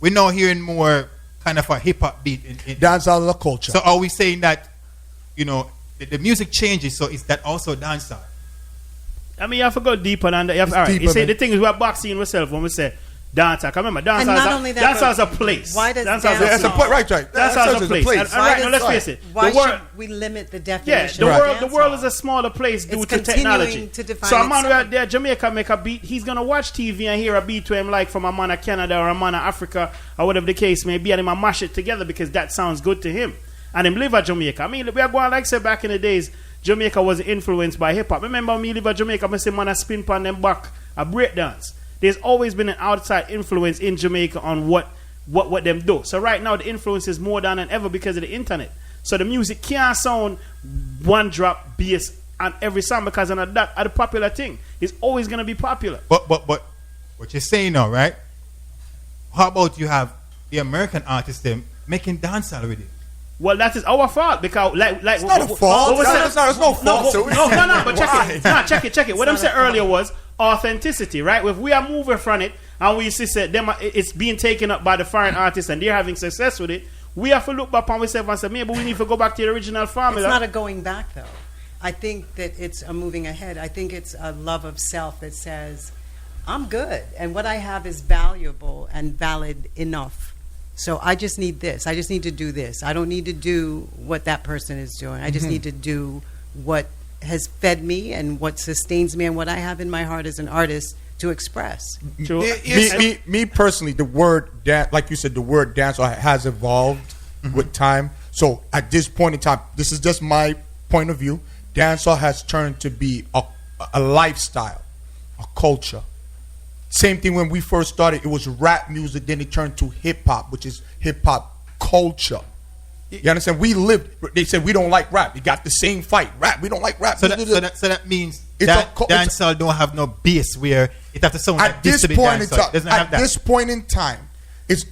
We're now hearing more kind of a hip hop beat in dancehall is a culture. So are we saying that, the music changes, so is that also dancehall? I mean, you have to go deeper than that. All right, you say the thing is we're boxing ourselves when we say dancehall. Remember, dancehall is a place. Why does right? Dancehall is a place. And right now, let's face it. Why should we limit the definition? The world is a smaller place due to technology. So a man out there, Jamaica make a beat, he's gonna watch TV and hear a beat to him like from a man of Canada or a man of Africa or whatever the case may be, and he might mash it together because that sounds good to him. And him live at Jamaica. I mean, we are going like say back in the days, Jamaica was influenced by hip hop. Remember me live at Jamaica, I say man a spin pan them back a break dance. There's always been an outside influence in Jamaica on what them do. So right now the influence is more than ever because of the internet. So the music can't sound one drop bass on every song because of that are the popular thing. It's always gonna be popular. But what you're saying now, right? How about you have the American artists them making dancehall with it? Well, that is our fault because it's not a fault. It's no fault. No. But check it. What I'm saying earlier was authenticity, right? If we are moving from it and we see them, it's being taken up by the foreign artists and they're having success with it, we have to look back on ourselves and say, maybe we need to go back to the original formula. It's not a going back, though. I think that it's a moving ahead. I think it's a love of self that says, I'm good, and what I have is valuable and valid enough. So I just need this. I just need to do this. I don't need to do what that person is doing. I just need to do what has fed me and what sustains me and what I have in my heart as an artist to express. Me personally, the word like you said, the word dance has evolved with time. So at this point in time, this is just my point of view. Dancehall has turned to be a lifestyle, a culture. Same thing when we first started, it was rap music, then it turned to hip hop, which is hip hop culture. You understand? They said we don't like rap. They got the same fight. Rap, we don't like rap. So that means that dancehall don't have no bass where it has to sound like this to be dancehall. At this point in time,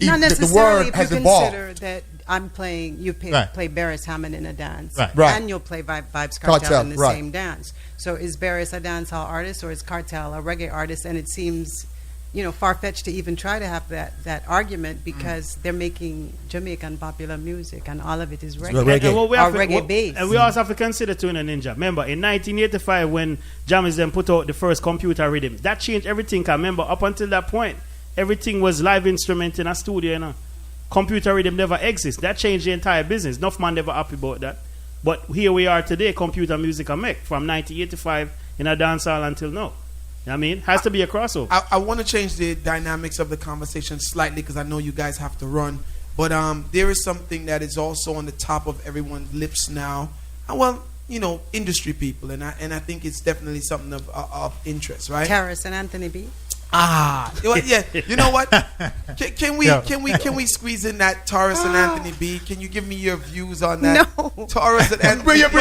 not necessarily the word has evolved. Consider that I'm playing, you play Barris Hammond in a dance, right. And you'll play Vibes Cartel in the same dance. So is Barris a dancehall artist or is Cartel a reggae artist? And it seems, far-fetched to even try to have that argument because they're making Jamaican popular music and all of it is reggae. Reggae based. And we also have to consider too in a ninja. Remember, in 1985 when Jammys then put out the first computer rhythm, that changed everything. Cause remember, up until that point, everything was live instrument in a studio, Computer rhythm never exists. That changed the entire business. Enough man never happy about that. But here we are today, computer music and make from 1985 in a dancehall until now. I mean, has to be a crossover. I want to change the dynamics of the conversation slightly because I know you guys have to run. But there is something that is also on the top of everyone's lips now. Well, industry people, and I think it's definitely something of interest, right? Taurus and Anthony B. Yeah. You know what? Can we squeeze in that Taurus and Anthony B? Can you give me your views on that? No. Taurus and Anthony. Give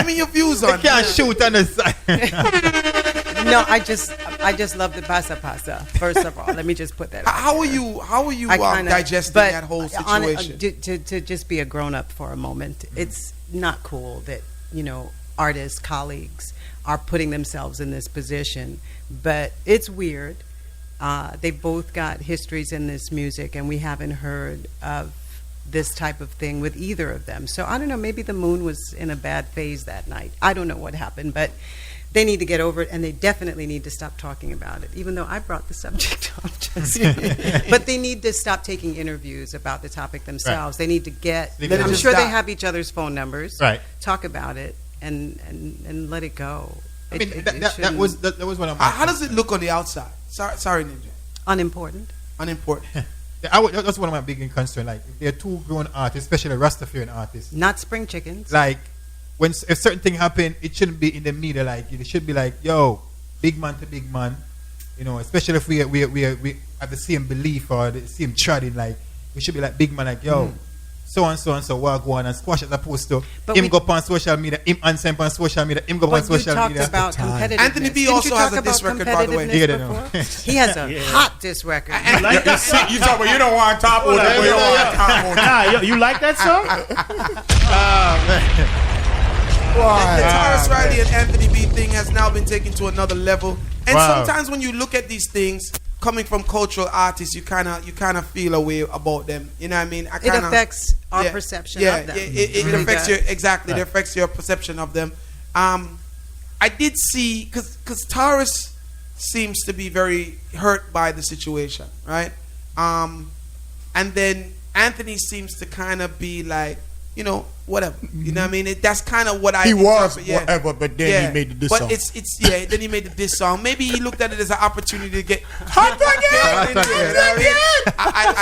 me your views on. You can't shoot on the side. No, I just love the pasa. First of all, let me just put that. How are you digesting that whole situation? To just be a grown up for a moment, it's not cool that artists, colleagues are putting themselves in this position, but it's weird. They both got histories in this music, and we haven't heard of this type of thing with either of them. So I don't know, maybe the moon was in a bad phase that night. I don't know what happened, but they need to get over it, and they definitely need to stop talking about it, even though I brought the subject up just but they need to stop taking interviews about the topic themselves. Right. They need to get, I'm sure they have each other's phone numbers, talk about it, and let it go. I mean, that was one of my... How does it look on the outside? Sorry, Ninja. Unimportant. That's one of my big concerns. Like, if there are two grown artists, especially Rastafarian artists, not spring chickens. Like, if certain thing happen, it shouldn't be in the media. Like, it should be like, yo, big man to big man. You know, especially if we have the same belief or the same trading, like we should be like big man, like yo, so and so and so, what go on and squash as opposed to him go up on social media, him answer him on social media, him go on social media. About competitiveness. Anthony B also has a diss record, by the way. He has a hot diss record. You like that? You talk about you don't want top on that, but you don't want top on that. You like that song? The Taurus Riley and Anthony B thing has now been taken to another level. And sometimes when you look at these things coming from cultural artists, you kind of feel a way about them. You know what I mean? It affects our perception of them. It affects your exactly. It affects your perception of them. I did see because Taurus seems to be very hurt by the situation, right? And then Anthony seems to kind of be like, you know, whatever. You know what I mean? That's kind of what I. He was whatever, but then he made the diss song. But it's then he made the diss song. Maybe he looked at it as an opportunity to get hot again.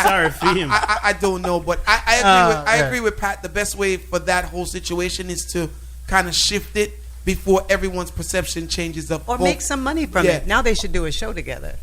Sorry for him. I don't know, but I agree with Pat. The best way for that whole situation is to kind of shift it before everyone's perception changes up. Or make some money from it. Now they should do a show together.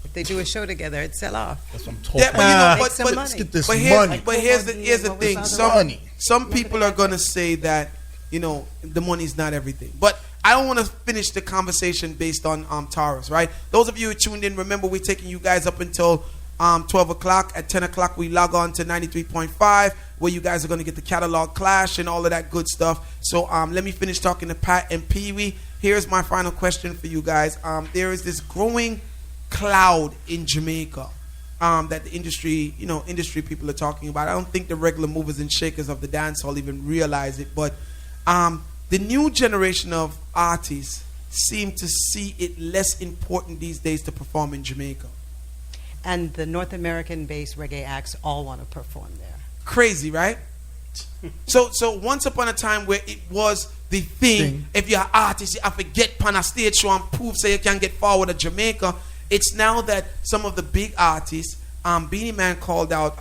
If they do a show together, it'd sell off. That's what I'm talking about. But let's get this money. But here's the thing. Some people are gonna say that, you know, the money's not everything. But I don't want to finish the conversation based on Taurus, right? Those of you who tuned in, remember we're taking you guys up until 12 o'clock. At 10 o'clock, we log on to 93.5, where you guys are going to get the catalog clash and all of that good stuff. So let me finish talking to Pat and Pee Wee. Here's my final question for you guys. There is this growing cloud in Jamaica that the industry people are talking about. I don't think the regular movers and shakers of the dance hall even realize it, but the new generation of artists seem to see it less important these days to perform in Jamaica. And the North American-based reggae acts all want to perform there. Crazy, right? So once upon a time where it was the thing, if you're an artist, you have to get on a stage show and prove so you can get forward to Jamaica. It's now that some of the big artists, Beanie Man called out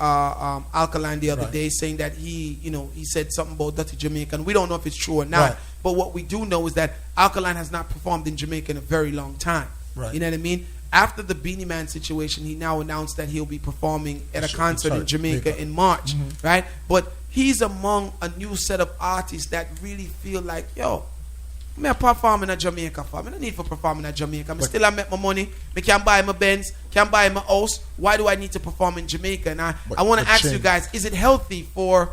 Alkaline the other day, saying that he said something about Dirty Jamaica, and we don't know if it's true or not. Right. But what we do know is that Alkaline has not performed in Jamaica in a very long time. Right. You know what I mean? After the Beanie Man situation, he now announced that he'll be performing at a concert in Jamaica in March, right? But he's among a new set of artists that really feel like, yo, I'm performing in Jamaica for. I don't need for performing in Jamaica. I make my money. I can buy my Benz, can buy my house. Why do I need to perform in Jamaica? And I want to ask you guys, is it healthy for,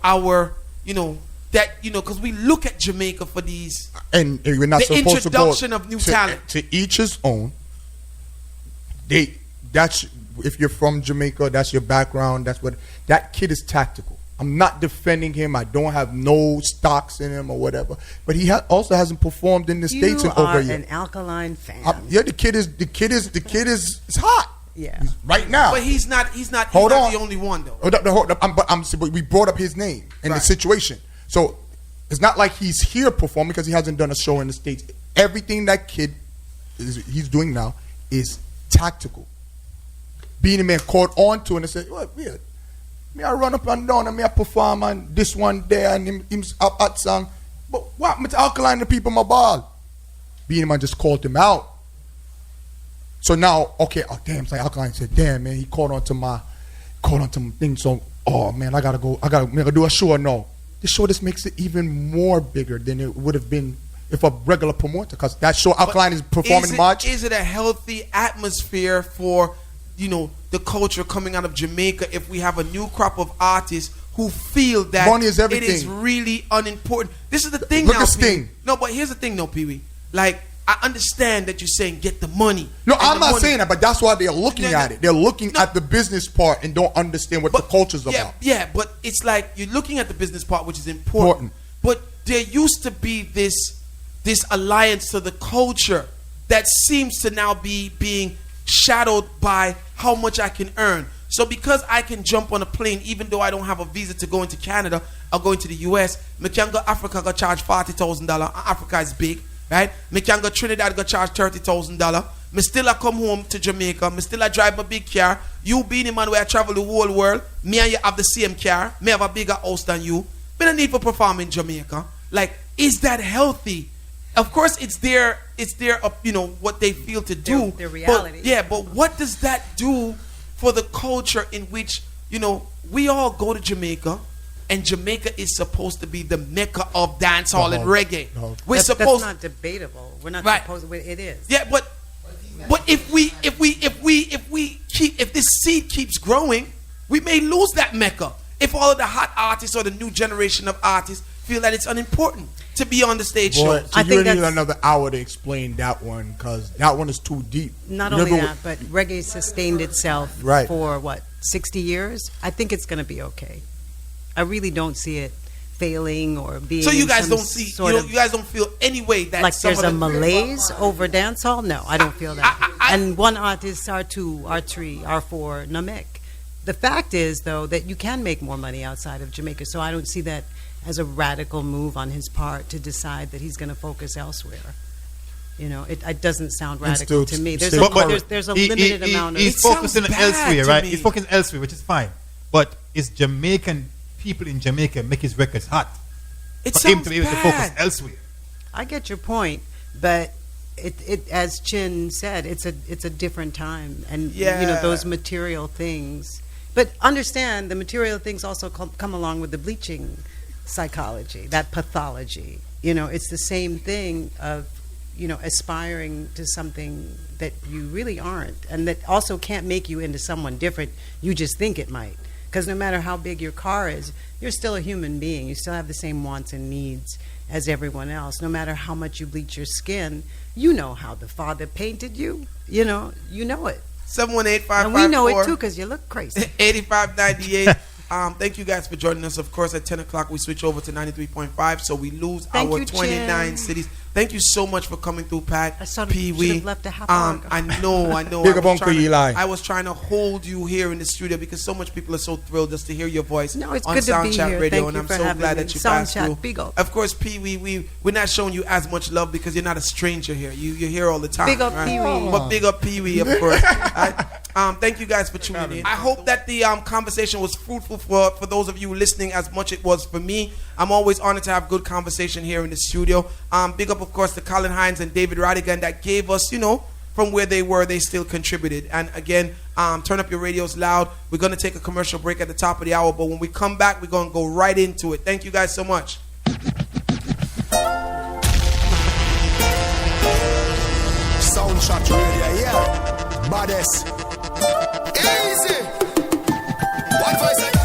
our, because we look at Jamaica for these, and we're not the supposed introduction to of new talent. To each his own. That's if you're from Jamaica, that's your background. That's what that kid is tactical. I'm not defending him. I don't have no stocks in him or whatever. But he also hasn't performed in the States in over a year. You are an Alkaline fan. The kid is hot. Yeah, right now. But he's not the only one though. But we brought up his name and the situation. So it's not like he's here performing because he hasn't done a show in the States. Everything that kid he's doing now is tactical. Beanie Man caught on to it and said, "What weird? Me I run up and down and me I perform and this one there and him up at song. But what happened to Alkaline the people my ball?" Beanie Man just called him out. So now, okay, it's like Alkaline said, "Damn man, he caught on to my thing." So, oh man, I gotta do a show now. The show just makes it even more bigger than it would have been if a regular promoter, because that show Alkaline is performing in March. Is it a healthy atmosphere for the culture coming out of Jamaica if we have a new crop of artists who feel that money is everything? It is really unimportant. This is the thing Look now, at Sting. No, but here's the thing, though, Pee Wee. Like, I understand that you're saying get the money. No, I'm not saying that, but that's why they're looking at it. They're looking at the business part and don't understand what the culture's about. Yeah, but it's like you're looking at the business part, which is important. But there used to be this alliance to the culture that seems to now be being shadowed by how much I can earn. So because I can jump on a plane, even though I don't have a visa to go into Canada or go into the US, me can go Africa, go charge $40,000. Africa is big, right? Me can go Trinidad, go charge $30,000. Me still I come home to Jamaica. Me still I drive my big car. You being the man where I travel the whole world. Me and you have the same car. Me have a bigger house than you. Me don't need for perform in Jamaica. Like, is that healthy? of course, it's their what they feel to do. Their reality. But what does that do for the culture in which we all go to Jamaica, and Jamaica is supposed to be the mecca of dancehall and reggae. That's not debatable. We're not supposed. It is. Yeah, but if this seed keeps growing, we may lose that mecca. If all of the hot artists or the new generation of artists feel that it's unimportant to be on the stage show. So I think need another hour to explain that one, because that one is too deep. Not only that, but reggae sustained itself for 60 years. I think it's going to be okay. I really don't see it failing or being. So you guys don't see, you guys don't feel any way that like there's a malaise over dancehall? No, I don't feel that. And one artist, R2, R3, R4, Namek. The fact is, though, that you can make more money outside of Jamaica. So I don't see that as a radical move on his part to decide that he's going to focus elsewhere. It doesn't sound radical to me. There's a limited amount of. He's focusing elsewhere, right? He's focusing elsewhere, which is fine. But is Jamaican people in Jamaica make his records hot? It for sounds him to be able to focus elsewhere. I get your point, but it as Chin said, it's a different time, and those material things. But understand, the material things also come along with the bleaching psychology, that pathology. It's the same thing of aspiring to something that you really aren't, and that also can't make you into someone different. You just think it might. Because no matter how big your car is, you're still a human being. You still have the same wants and needs as everyone else. No matter how much you bleach your skin, you know how the Father painted you. You know it. 718-554. And we know it too, because you look crazy. 8598. Thank you guys for joining us. Of course, at 10 o'clock we switch over to 93.5, so we lose our 29 cities. Thank you so much for coming through, Pat. Pee Wee. Left a half hour ago. I know. Big up Uncle Eli. I was trying to hold you here in the studio because so much people are so thrilled just to hear your voice on good to be SoundChat here. Radio, Thank and you I'm for so having glad me. that you passed SoundChat, through. big up. Of course, Pee Wee, we're not showing you as much love because you're not a stranger here. You're here all the time. Big up right? Pee Wee. But big up Pee Wee, of course. Thank you guys for tuning in. I hope that the conversation was fruitful for those of you listening as much it was for me. I'm always honored to have good conversation here in the studio. Big up, of course, to Colin Hines and David Radigan that gave us, from where they were, they still contributed. And again, turn up your radios loud. We're going to take a commercial break at the top of the hour, but when we come back, we're going to go right into it. Thank you guys so much. SoundChat Radio, yeah. Baddest. Easy. One voice.